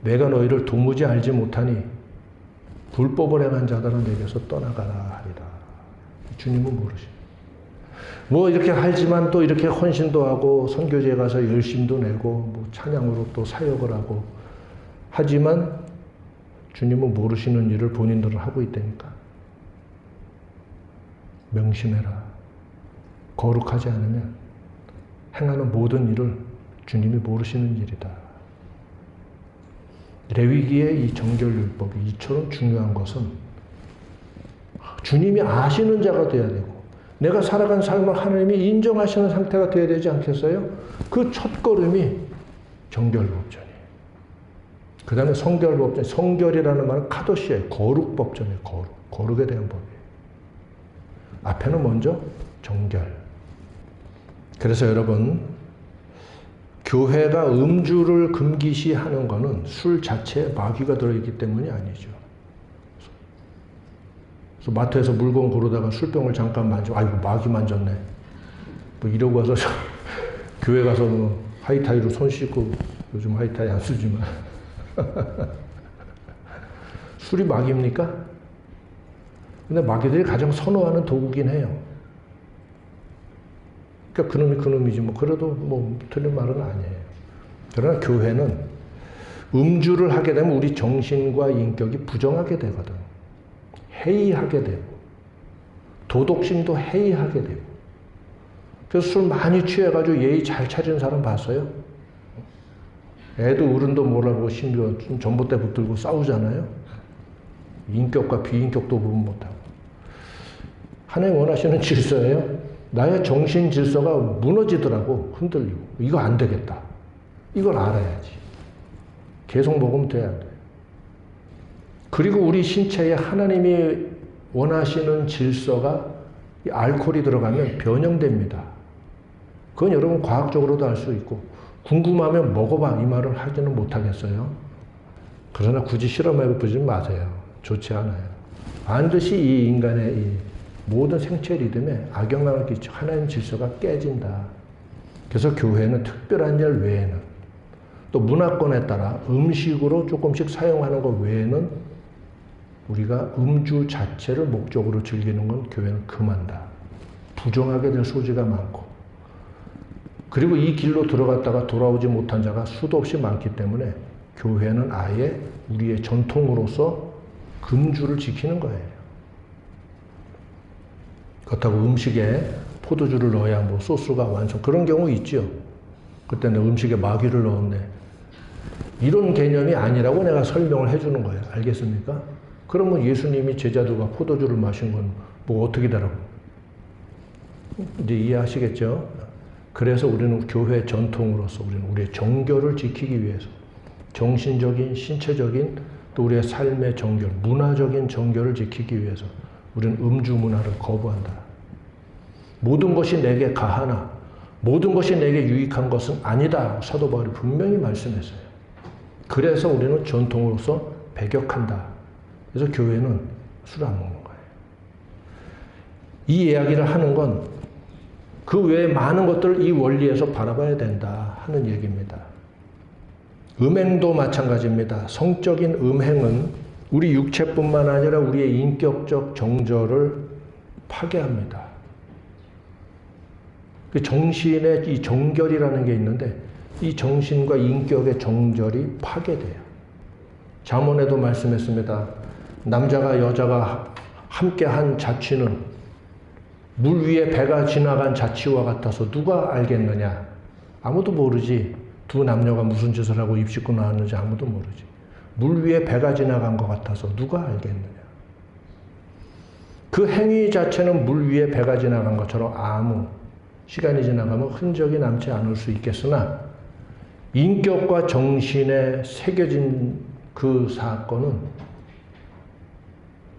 내가 너희를 도무지 알지 못하니 불법을 행한 자들은 내게서 떠나가라 하리라. 주님은 모르시네. 뭐 이렇게 하지만 또 이렇게 헌신도 하고 선교지에 가서 열심도 내고 뭐 찬양으로 또 사역을 하고 하지만 주님은 모르시는 일을 본인들은 하고 있다니까. 명심해라. 거룩하지 않으면 행하는 모든 일을 주님이 모르시는 일이다. 레위기의 이 정결율법이 이처럼 중요한 것은 주님이 아시는 자가 돼야 되고 내가 살아간 삶을 하나님이 인정하시는 상태가 돼야 되지 않겠어요? 그 첫걸음이 정결법전이에요. 그 다음에 성결법전. 성결이라는 말은 카도시예요. 거룩법전이에요. 거룩에 대한 법이에요. 앞에는 먼저 정결. 그래서 여러분, 교회가 음주를 금기시하는 것은 술 자체에 마귀가 들어있기 때문이 아니죠. 그래서 마트에서 물건 고르다가 술병을 잠깐 만져, 아이고 마귀 만졌네. 뭐 이러고 와서 교회 가서 뭐 하이타이로 손 씻고, 요즘 하이타이 안 쓰지만 술이 마귀입니까? 근데 마귀들이 가장 선호하는 도구긴 해요. 그러니까 그놈이지 뭐. 그래도 뭐 틀린 말은 아니에요. 그러나 교회는 음주를 하게 되면 우리 정신과 인격이 부정하게 되거든. 해이하게 되고 도덕심도 해이하게 되고. 그래서 술 많이 취해가지고 예의 잘 차리는 사람 봤어요? 애도 어른도 몰라보고 심지어 전봇대 붙들고 싸우잖아요. 인격과 비인격도 구분 못하고. 하나님 원하시는 질서예요. 나의 정신 질서가 무너지더라고. 흔들리고. 이거 안 되겠다. 이걸 알아야지. 계속 먹으면 돼야 돼. 그리고 우리 신체에 하나님이 원하시는 질서가 알코올이 들어가면 변형됩니다. 그건 여러분 과학적으로도 알 수 있고 궁금하면 먹어봐 이 말을 하지는 못하겠어요. 그러나 굳이 실험해보지 마세요. 좋지 않아요. 반드시 이 인간의 이 모든 생체 리듬에 악영향을 끼쳐 하나님 질서가 깨진다. 그래서 교회는 특별한 일 외에는 또 문화권에 따라 음식으로 조금씩 사용하는 것 외에는 우리가 음주 자체를 목적으로 즐기는 건 교회는 금한다. 부정하게 될 소지가 많고 그리고 이 길로 들어갔다가 돌아오지 못한 자가 수도 없이 많기 때문에 교회는 아예 우리의 전통으로서 금주를 지키는 거예요. 그렇다고 음식에 포도주를 넣어야 뭐 소스가 완성, 그런 경우 있죠. 그때는 음식에 마귀를 넣었네. 이런 개념이 아니라고 내가 설명을 해주는 거예요. 알겠습니까? 그러면 예수님이 제자들과 포도주를 마신 건 뭐 어떻게 되라고? 이제 이해하시겠죠? 그래서 우리는 교회 전통으로서 우리는 우리의 정결을 지키기 위해서 정신적인, 신체적인 또 우리의 삶의 정결, 문화적인 정결을 지키기 위해서 우리는 음주 문화를 거부한다. 모든 것이 내게 가하나 모든 것이 내게 유익한 것은 아니다. 사도 바울이 분명히 말씀했어요. 그래서 우리는 전통으로서 배격한다. 그래서 교회는 술 안 먹는 거예요. 이 이야기를 하는 건 그 외에 많은 것들을 이 원리에서 바라봐야 된다 하는 얘기입니다. 음행도 마찬가지입니다. 성적인 음행은 우리 육체뿐만 아니라 우리의 인격적 정절을 파괴합니다. 그 정신의 이 정결이라는 게 있는데 이 정신과 인격의 정절이 파괴돼요. 잠언에도 말씀했습니다. 남자가 여자가 함께한 자취는 물 위에 배가 지나간 자취와 같아서 누가 알겠느냐? 아무도 모르지. 두 남녀가 무슨 짓을 하고 입 씻고 나왔는지 아무도 모르지. 물 위에 배가 지나간 것 같아서 누가 알겠느냐? 그 행위 자체는 물 위에 배가 지나간 것처럼 아무 시간이 지나가면 흔적이 남지 않을 수 있겠으나 인격과 정신에 새겨진 그 사건은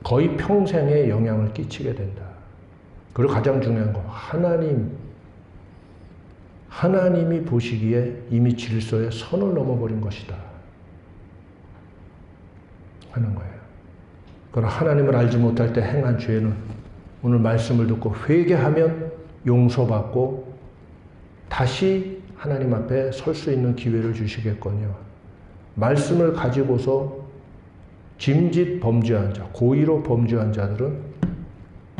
거의 평생에 영향을 끼치게 된다. 그리고 가장 중요한 거, 하나님이 보시기에 이미 질서의 선을 넘어버린 것이다 하는 거예요. 그러나 하나님을 알지 못할 때 행한 죄는 오늘 말씀을 듣고 회개하면 용서받고 다시 하나님 앞에 설 수 있는 기회를 주시겠거니와 말씀을 가지고서 짐짓 범죄한 자, 고의로 범죄한 자들은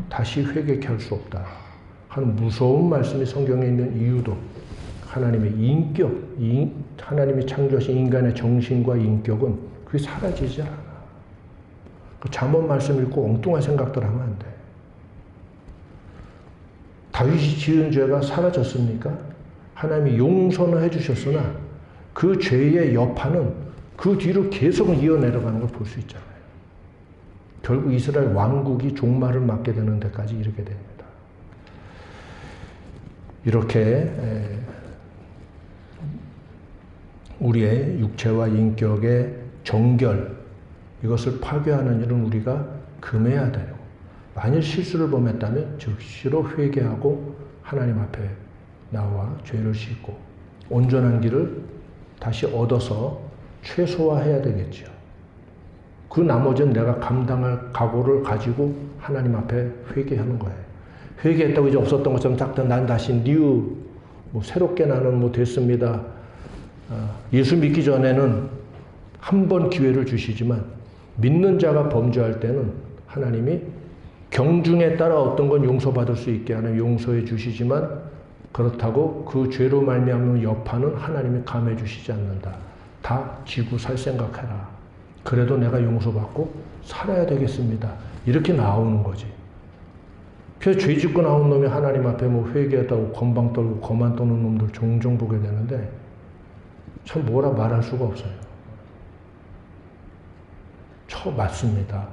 다시 회개케 할 수 없다 하는 무서운 말씀이 성경에 있는 이유도 하나님의 인격, 하나님이 창조하신 인간의 정신과 인격은 그게 사라지지 않아. 그 잠언 말씀 읽고 엉뚱한 생각들 하면 안 돼. 다윗이 지은 죄가 사라졌습니까? 하나님이 용서는 해주셨으나 그 죄의 여파는 그 뒤로 계속 이어내려가는 걸 볼 수 있잖아요. 결국 이스라엘 왕국이 종말을 맞게 되는 데까지 이르게 됩니다. 이렇게 우리의 육체와 인격의 정결, 이것을 파괴하는 일은 우리가 금해야 돼요. 만일 실수를 범했다면 즉시로 회개하고 하나님 앞에 나와 죄를 씻고 온전한 길을 다시 얻어서 최소화해야 되겠죠. 그 나머지는 내가 감당할 각오를 가지고 하나님 앞에 회개하는 거예요. 회개했다고 이제 없었던 것처럼 딱 난 다시 뉴, 새롭게 나는 됐습니다. 예수 믿기 전에는 한 번 기회를 주시지만 믿는 자가 범죄할 때는 하나님이 경중에 따라 어떤 건 용서받을 수 있게 하는 용서해 주시지만 그렇다고 그 죄로 말미암은 여파는 하나님이 감해 주시지 않는다. 다 지고 살 생각해라. 그래도 내가 용서받고 살아야 되겠습니다. 이렇게 나오는 거지. 그래서 죄 짓고 나온 놈이 하나님 앞에 회개했다고 건방 떨고 거만 떠는 놈들 종종 보게 되는데 참 뭐라 말할 수가 없어요. 맞습니다.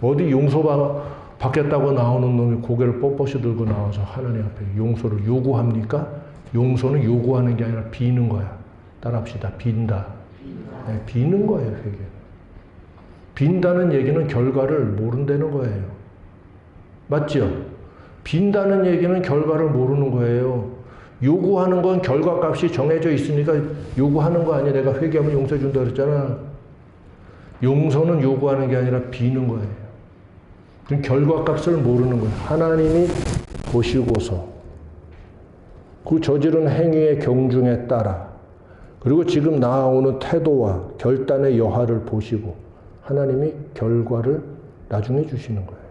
어디 용서받겠다고 나오는 놈이 고개를 뻣뻣이 들고 나와서 하나님 앞에 용서를 요구합니까? 용서는 요구하는 게 아니라 비는 거야. 따라합시다. 빈다. 네, 비는 거예요, 회개. 빈다는 얘기는 결과를 모른다는 거예요. 맞죠? 빈다는 얘기는 결과를 모르는 거예요. 요구하는 건 결과값이 정해져 있으니까 요구하는 거 아니야. 내가 회개하면 용서해 준다 그랬잖아. 용서는 요구하는 게 아니라 비는 거예요. 그럼 결과값을 모르는 거예요. 하나님이 보시고서 그 저지른 행위의 경중에 따라 그리고 지금 나아오는 태도와 결단의 여하를 보시고 하나님이 결과를 나중에 주시는 거예요.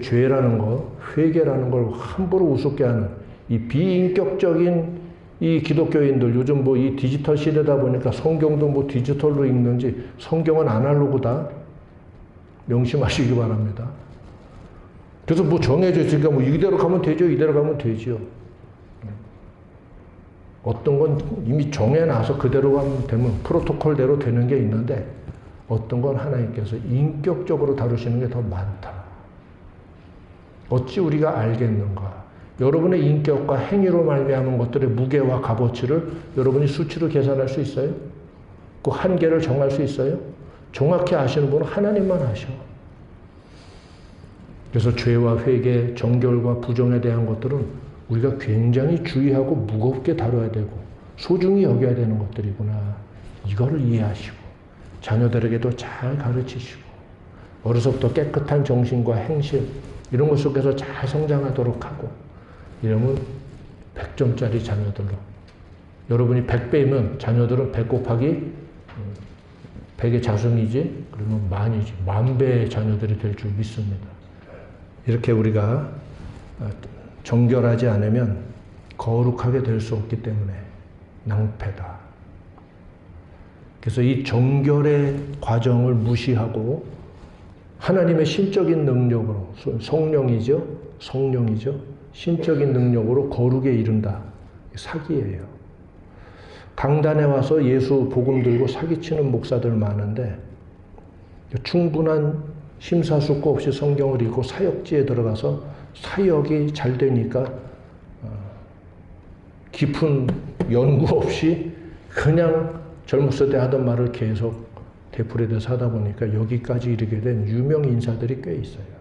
죄라는 거, 회개라는 걸 함부로 우습게 하는 이 비인격적인 이 기독교인들 요즘 이 디지털 시대다 보니까 성경도 디지털로 읽는지 성경은 아날로그다. 명심하시기 바랍니다. 그래서 정해져 있으니까 이대로 가면 되죠. 이대로 가면 되죠. 어떤 건 이미 정해놔서 그대로 가면 되면 프로토콜대로 되는 게 있는데 어떤 건 하나님께서 인격적으로 다루시는 게 더 많다. 어찌 우리가 알겠는가? 여러분의 인격과 행위로 말미암은 것들의 무게와 값어치를 여러분이 수치로 계산할 수 있어요? 그 한계를 정할 수 있어요? 정확히 아시는 분은 하나님만 아셔. 그래서 죄와 회개, 정결과 부정에 대한 것들은 우리가 굉장히 주의하고 무겁게 다뤄야 되고 소중히 여겨야 되는 것들이구나. 이거를 이해하시고 자녀들에게도 잘 가르치시고 어려서부터 깨끗한 정신과 행실 이런 것 속에서 잘 성장하도록 하고 이러면 100점짜리 자녀들로 여러분이 100배이면 자녀들은 100 곱하기 100의 자손이지 그러면 만이지 만배의 자녀들이 될 줄 믿습니다. 이렇게 우리가 정결하지 않으면 거룩하게 될 수 없기 때문에 낭패다. 그래서 이 정결의 과정을 무시하고 하나님의 신적인 능력으로 성령이죠. 신적인 능력으로 거룩에 이른다. 사기예요. 강단에 와서 예수 복음 들고 사기치는 목사들 많은데 충분한 심사숙고 없이 성경을 읽고 사역지에 들어가서 사역이 잘 되니까 깊은 연구 없이 그냥 젊었을 때 하던 말을 계속 되풀이돼서 하다 보니까 여기까지 이르게 된 유명 인사들이 꽤 있어요.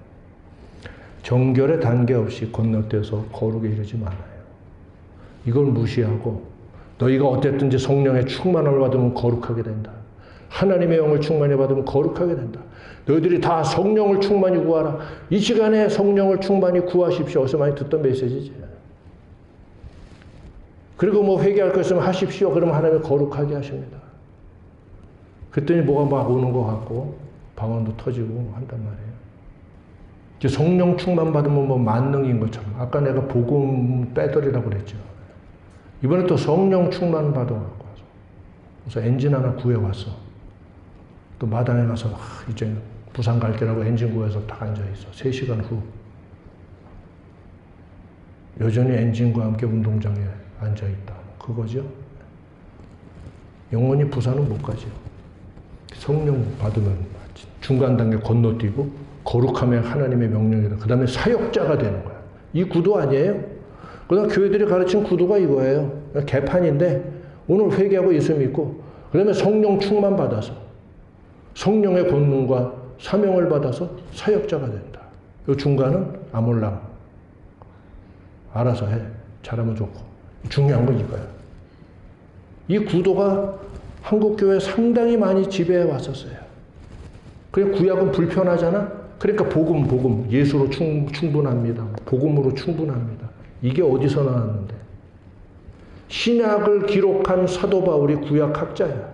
정결의 단계 없이 건너뛰어서 거룩에 이르지 말아요. 이걸 무시하고 너희가 어쨌든지 성령의 충만함을 받으면 거룩하게 된다. 하나님의 영을 충만히 받으면 거룩하게 된다. 너희들이 다 성령을 충만히 구하라. 이 시간에 성령을 충만히 구하십시오. 어디서 많이 듣던 메시지지. 그리고 뭐 회개할 것 있으면 하십시오. 그러면 하나님이 거룩하게 하십니다. 그랬더니 뭐가 막 오는 것 같고 방언도 터지고 한단 말이에요. 이제 성령 충만 받으면 뭐 만능인 것처럼. 아까 내가 복음 빼돌이라고 그랬죠. 이번에 또 성령 충만 받아갖고 와서. 그래서 엔진 하나 구해왔어. 또 마당에 가서 이제 부산 갈 때라고 엔진 구해서 딱 앉아있어. 3시간 후. 여전히 엔진과 함께 운동장에 앉아있다. 그거죠. 영원히 부산은 못 가죠. 성령 받으면 중간 단계 건너뛰고 거룩하면 하나님의 명령이다. 그 다음에 사역자가 되는 거야. 이 구도 아니에요. 그다음 교회들이 가르친 구도가 이거예요. 개판인데 오늘 회개하고 예수 믿고 그 다음에 성령 충만 받아서 성령의 권능과 사명을 받아서 사역자가 된다. 이 중간은 아몰랑. 알아서 해. 잘하면 좋고. 중요한 건 이거야. 이 구도가 한국교회에 상당히 많이 지배해 왔었어요. 그래 구약은 불편하잖아. 그러니까 복음 예수로 충분합니다. 복음으로 충분합니다. 이게 어디서 나왔는데? 신약을 기록한 사도 바울이 구약 학자야.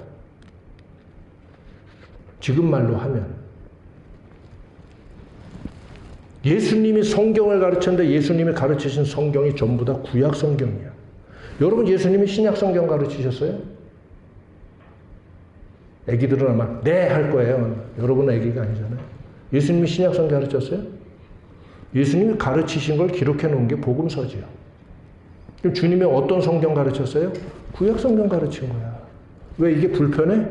지금 말로 하면 예수님이 성경을 가르쳤는데 예수님이 가르치신 성경이 전부 다 구약 성경이야. 여러분 예수님이 신약 성경 가르치셨어요? 애기들은 아마 네 할 거예요. 여러분은 애기가 아니잖아요. 예수님이 신약 성경 가르쳤어요? 예수님이 가르치신 걸 기록해 놓은 게 복음서지요. 그럼 주님이 어떤 성경 가르쳤어요? 구약 성경 가르친 거야. 왜 이게 불편해?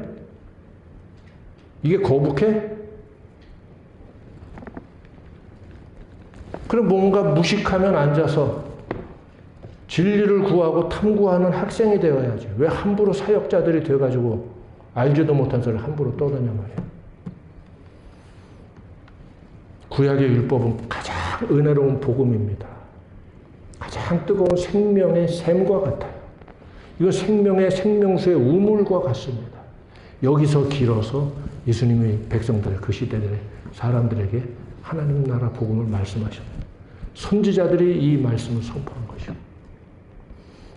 이게 거북해? 그럼 뭔가 무식하면 앉아서 진리를 구하고 탐구하는 학생이 되어야지. 왜 함부로 사역자들이 돼가지고 알지도 못한 소리를 함부로 떠드냐 말이야. 구약의 율법은 가장 은혜로운 복음입니다. 가장 뜨거운 생명의 샘과 같아요. 이거 생명의 생명수의 우물과 같습니다. 여기서 길어서 예수님의 백성들, 그 시대들의 사람들에게 하나님 나라 복음을 말씀하셨어요. 선지자들이 이 말씀을 선포한 것이고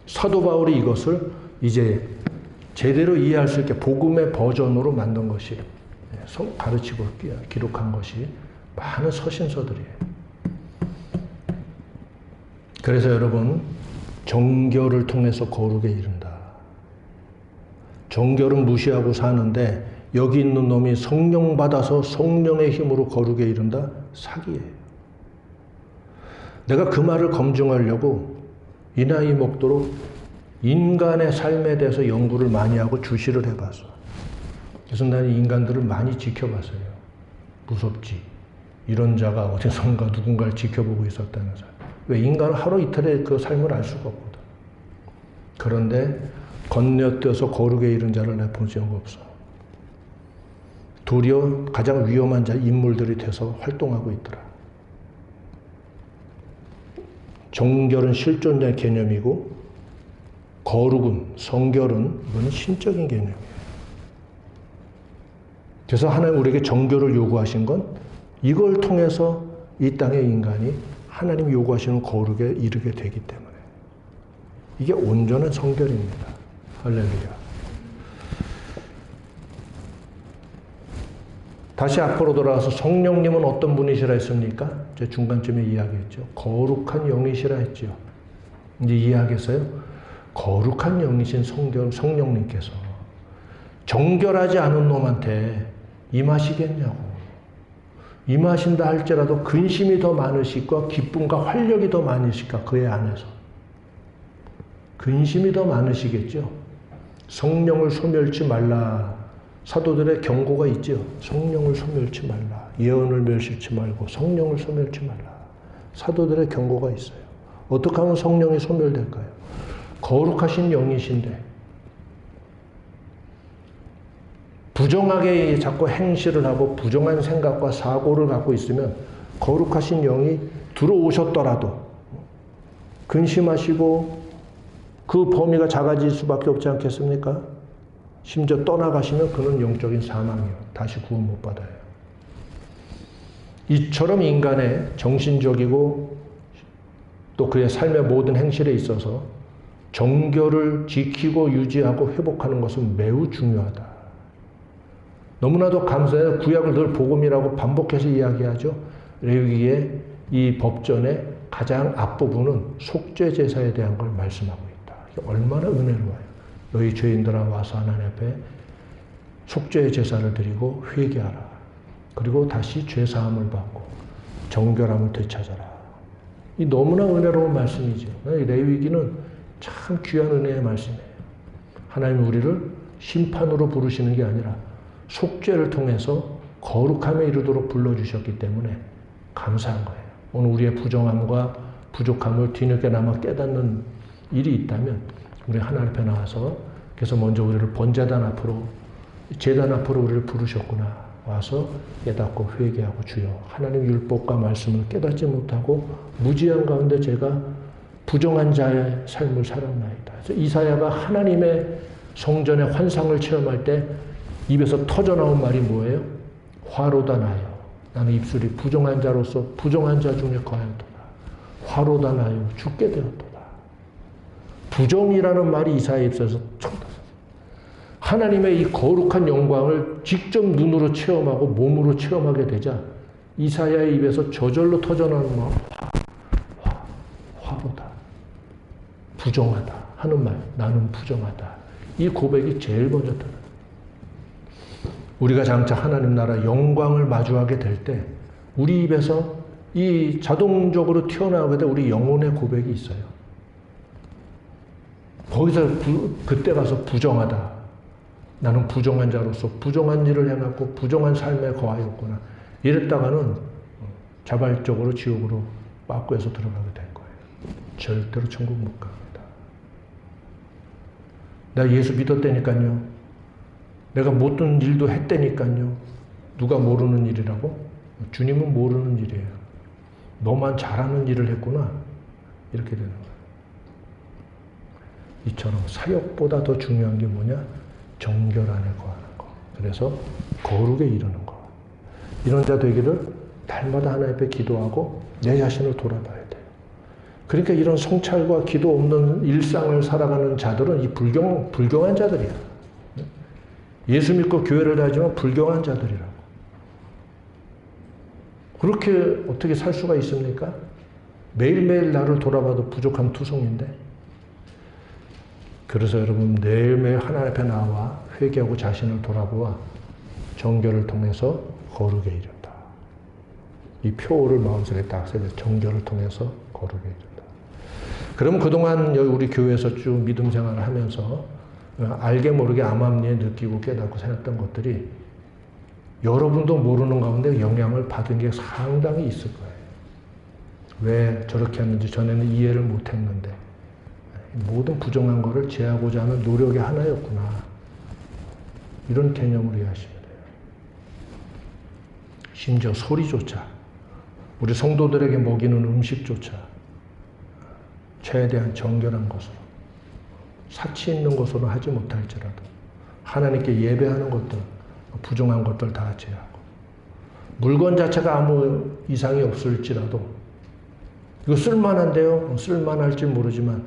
사도 바울이 이것을 이제 제대로 이해할 수 있게 복음의 버전으로 만든 것이 가르치고 기록한 것이 많은 서신서들이에요. 그래서 여러분 정결을 통해서 거룩에 이른다. 정결은 무시하고 사는데 여기 있는 놈이 성령 받아서 성령의 힘으로 거룩에 이른다? 사기예요. 내가 그 말을 검증하려고 이 나이 먹도록 인간의 삶에 대해서 연구를 많이 하고 주시를 해봤어. 그래서 나는 인간들을 많이 지켜봤어요. 무섭지. 이런 자가 어디선가 누군가를 지켜보고 있었다면서요. 왜 인간은 하루 이틀에 그 삶을 알 수가 없거든. 그런데 건너뛰어서 거룩에 이른 자를 내가 본 적 없어. 도리어 가장 위험한 자 인물들이 돼서 활동하고 있더라. 정결은 실존의 개념이고 거룩은, 성결은 이거는 신적인 개념이에요. 그래서 하나님 우리에게 정결을 요구하신 건 이걸 통해서 이 땅의 인간이 하나님 요구하시는 거룩에 이르게 되기 때문에 이게 온전한 성결입니다. 할렐루야. 다시 앞으로 돌아와서 성령님은 어떤 분이시라 했습니까? 제 중간쯤에 이야기했죠. 거룩한 영이시라 했죠. 이제 이해하겠어요? 거룩한 영이신 성령님께서 정결하지 않은 놈한테 임하시겠냐고. 임하신다 할지라도 근심이 더 많으실까 기쁨과 활력이 더 많으실까 그의 안에서. 근심이 더 많으시겠죠. 성령을 소멸치 말라. 사도들의 경고가 있죠. 성령을 소멸치 말라. 예언을 멸시치 말고 성령을 소멸치 말라. 사도들의 경고가 있어요. 어떻게 하면 성령이 소멸될까요? 거룩하신 영이신데 부정하게 자꾸 행실을 하고 부정한 생각과 사고를 갖고 있으면 거룩하신 영이 들어오셨더라도 근심하시고 그 범위가 작아질 수밖에 없지 않겠습니까? 심지어 떠나가시면 그는 영적인 사망이요. 다시 구원 못 받아요. 이처럼 인간의 정신적이고 또 그의 삶의 모든 행실에 있어서 정결을 지키고 유지하고 회복하는 것은 매우 중요하다. 너무나도 감사해요. 구약을 늘 복음이라고 반복해서 이야기하죠. 레위기의 이 법전의 가장 앞부분은 속죄 제사에 대한 걸 말씀하고 있다. 이게 얼마나 은혜로워요. 너희 죄인들아 와서 하나님 앞에 속죄의 제사를 드리고 회개하라. 그리고 다시 죄 사함을 받고 정결함을 되찾아라. 이 너무나 은혜로운 말씀이죠. 레위기는 참 귀한 은혜의 말씀이에요. 하나님이 우리를 심판으로 부르시는 게 아니라 속죄를 통해서 거룩함에 이르도록 불러주셨기 때문에 감사한 거예요. 오늘 우리의 부정함과 부족함을 뒤늦게나마 깨닫는 일이 있다면 우리 하나님 앞에 나와서 그래서 먼저 우리를 번제단 앞으로 제단 앞으로 우리를 부르셨구나. 와서 깨닫고 회개하고 주여 하나님 율법과 말씀을 깨닫지 못하고 무지한 가운데 제가 부정한 자의 삶을 살았나이다. 그래서 이사야가 하나님의 성전의 환상을 체험할 때 입에서 터져나온 말이 뭐예요? 화로다 나여 나는 입술이 부정한 자로서 부정한 자 중에 거하였도다. 화로다 나여 죽게 되었도다. 부정이라는 말이 이사야의 입술에서 쳤다. 하나님의 이 거룩한 영광을 직접 눈으로 체험하고 몸으로 체험하게 되자 이사야의 입에서 저절로 터져나오는 말, 화로다. 부정하다 하는 말, 나는 부정하다. 이 고백이 제일 먼저 들어요. 우리가 장차 하나님 나라 영광을 마주하게 될 때 우리 입에서 이 자동적으로 튀어나오게 될 우리 영혼의 고백이 있어요. 거기서 그때 가서 부정하다. 나는 부정한 자로서 부정한 일을 해놨고 부정한 삶에 거하였구나. 이랬다가는 자발적으로 지옥으로 빠꾸해서 들어가게 될 거예요. 절대로 천국 못 갑니다. 내가 예수 믿었다니까요. 내가 못된 일도 했다니까요. 누가 모르는 일이라고? 주님은 모르는 일이에요. 너만 잘하는 일을 했구나. 이렇게 되는 거예요. 이처럼 사역보다 더 중요한 게 뭐냐? 정결 안에 거하는 거. 그래서 거룩에 이르는 거. 이런 자 되기를 날마다 하나님 앞에 기도하고 내 자신을 돌아봐야 돼요. 그러니까 이런 성찰과 기도 없는 일상을 살아가는 자들은 이 불경한 자들이야. 예수 믿고 교회를 다니지만 불경한 자들이라고. 그렇게 어떻게 살 수가 있습니까? 매일매일 나를 돌아봐도 부족한 투성인데. 그래서 여러분 매일매일 하나님 앞에 나와 회개하고 자신을 돌아보아 정결을 통해서 거룩에 이른다. 이 표를 마음속에 딱 세워 정결을 통해서 거룩에 이른다. 그러면 그동안 우리 교회에서 쭉 믿음 생활을 하면서 알게 모르게 암암리에 느끼고 깨닫고 생각했던 것들이 여러분도 모르는 가운데 영향을 받은 게 상당히 있을 거예요. 왜 저렇게 하는지 전에는 이해를 못했는데 모든 부정한 것을 제하고자 하는 노력의 하나였구나. 이런 개념으로 이해하시면 돼요. 심지어 소리조차 우리 성도들에게 먹이는 음식조차 최대한 정결한 것으로 사치 있는 것으로 하지 못할지라도 하나님께 예배하는 것들 부정한 것들 다 제하고 물건 자체가 아무 이상이 없을지라도 이거 쓸만한데요? 쓸만할지 모르지만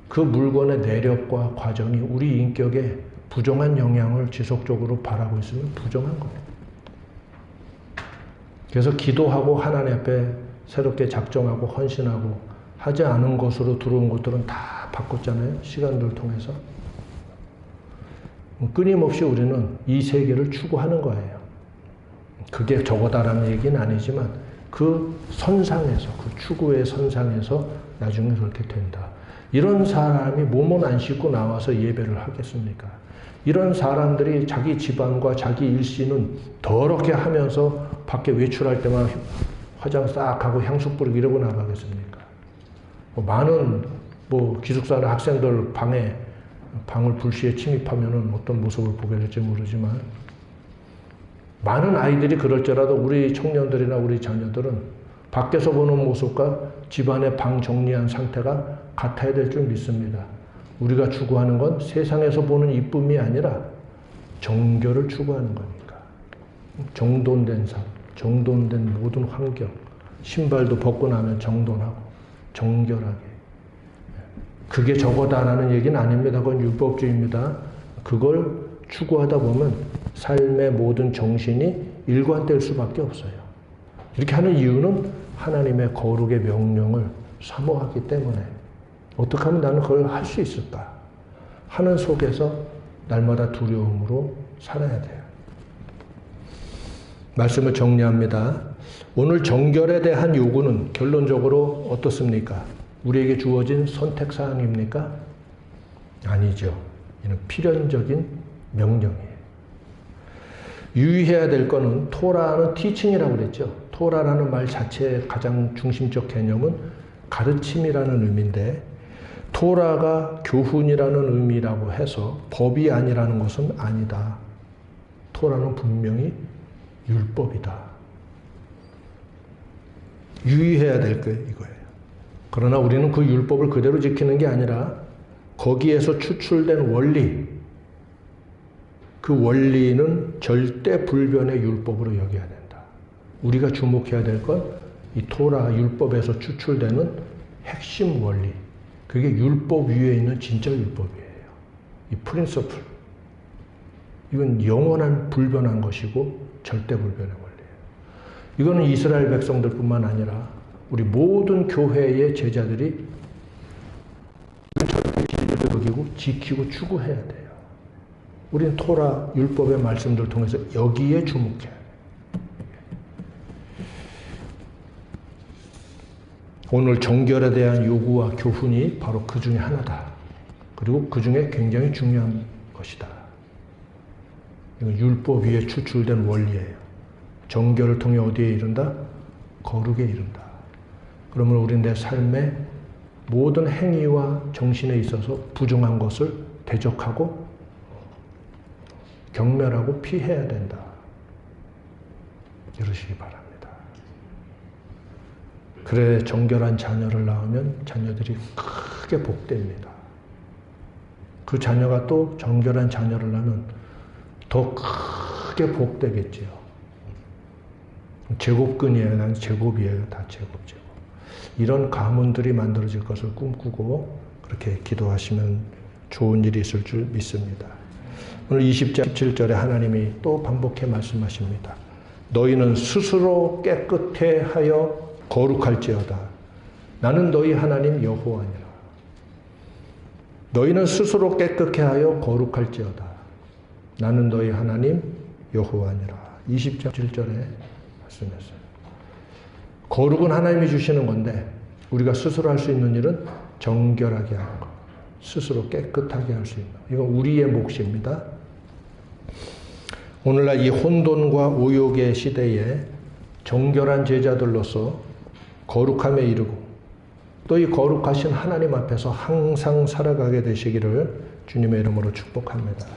그 물건의 내력과 과정이 우리 인격에 부정한 영향을 지속적으로 바라고 있으면 부정한 거예요. 그래서 기도하고 하나님 앞에 새롭게 작정하고 헌신하고 하지 않은 것으로 들어온 것들은 다 바꿨잖아요. 시간들을 통해서. 끊임없이 우리는 이 세계를 추구하는 거예요. 그게 저거다라는 얘기는 아니지만 그 선상에서, 그 추구의 선상에서 나중에 그렇게 된다. 이런 사람이 몸은 안 씻고 나와서 예배를 하겠습니까? 이런 사람들이 자기 집안과 자기 일신은 더럽게 하면서 밖에 외출할 때만 화장 싹 하고 향수 뿌리고 이러고 나가겠습니까? 많은 기숙사 학생들 방을 불시에 침입하면은 어떤 모습을 보게 될지 모르지만 많은 아이들이 그럴지라도 우리 청년들이나 우리 자녀들은 밖에서 보는 모습과 집안의 방 정리한 상태가 같아야 될 줄 믿습니다. 우리가 추구하는 건 세상에서 보는 이쁨이 아니라 정결을 추구하는 거니까. 정돈된 삶, 정돈된 모든 환경, 신발도 벗고 나면 정돈하고 정결하게. 그게 저거다라는 얘기는 아닙니다. 그건 율법주의입니다. 그걸 추구하다 보면 삶의 모든 정신이 일관될 수밖에 없어요. 이렇게 하는 이유는 하나님의 거룩의 명령을 사모하기 때문에 어떻게 하면 나는 그걸 할 수 있을까 하는 속에서 날마다 두려움으로 살아야 돼요. 말씀을 정리합니다. 오늘 정결에 대한 요구는 결론적으로 어떻습니까? 우리에게 주어진 선택사항입니까? 아니죠. 이는 필연적인 명령이에요. 유의해야 될 거는 토라는 티칭이라고 그랬죠. 토라라는 말 자체의 가장 중심적 개념은 가르침이라는 의미인데 토라가 교훈이라는 의미라고 해서 법이 아니라는 것은 아니다. 토라는 분명히 율법이다. 유의해야 될 거 이거예요. 그러나 우리는 그 율법을 그대로 지키는 게 아니라 거기에서 추출된 원리, 그 원리는 절대 불변의 율법으로 여겨야 된다. 우리가 주목해야 될 건 이 토라 율법에서 추출되는 핵심 원리. 그게 율법 위에 있는 진짜 율법이에요. 이 프린서플. 이건 영원한 불변한 것이고 절대 불변의 원리예요. 이거는 이스라엘 백성들뿐만 아니라 우리 모든 교회의 제자들이 절대 진리를 여기고 지키고 추구해야 돼요. 우리는 토라 율법의 말씀들을 통해서 여기에 주목해야 돼요. 오늘 정결에 대한 요구와 교훈이 바로 그 중에 하나다. 그리고 그 중에 굉장히 중요한 것이다. 이건 율법 위에 추출된 원리예요. 정결을 통해 어디에 이른다? 거룩에 이른다. 그러면 우리는 내 삶의 모든 행위와 정신에 있어서 부정한 것을 대적하고 경멸하고 피해야 된다. 이러시기 바랍니다. 그래 정결한 자녀를 낳으면 자녀들이 크게 복됩니다. 그 자녀가 또 정결한 자녀를 낳으면 더 크게 복되겠지요. 제곱근이에요. 난 제곱이에요. 다 제곱. 이런 가문들이 만들어질 것을 꿈꾸고 그렇게 기도하시면 좋은 일이 있을 줄 믿습니다. 오늘 20절, 17절에 하나님이 또 반복해 말씀하십니다. 너희는 스스로 깨끗해 하여 거룩할지어다. 나는 너희 하나님 여호와니라. 너희는 스스로 깨끗해 하여 거룩할지어다. 나는 너희 하나님 여호와니라. 20절, 17절에 말씀했어요. 거룩은 하나님이 주시는 건데 우리가 스스로 할 수 있는 일은 정결하게 하는 것. 스스로 깨끗하게 할 수 있는 것. 이건 우리의 몫입니다. 오늘날 이 혼돈과 오욕의 시대에 정결한 제자들로서 거룩함에 이르고 또 이 거룩하신 하나님 앞에서 항상 살아가게 되시기를 주님의 이름으로 축복합니다.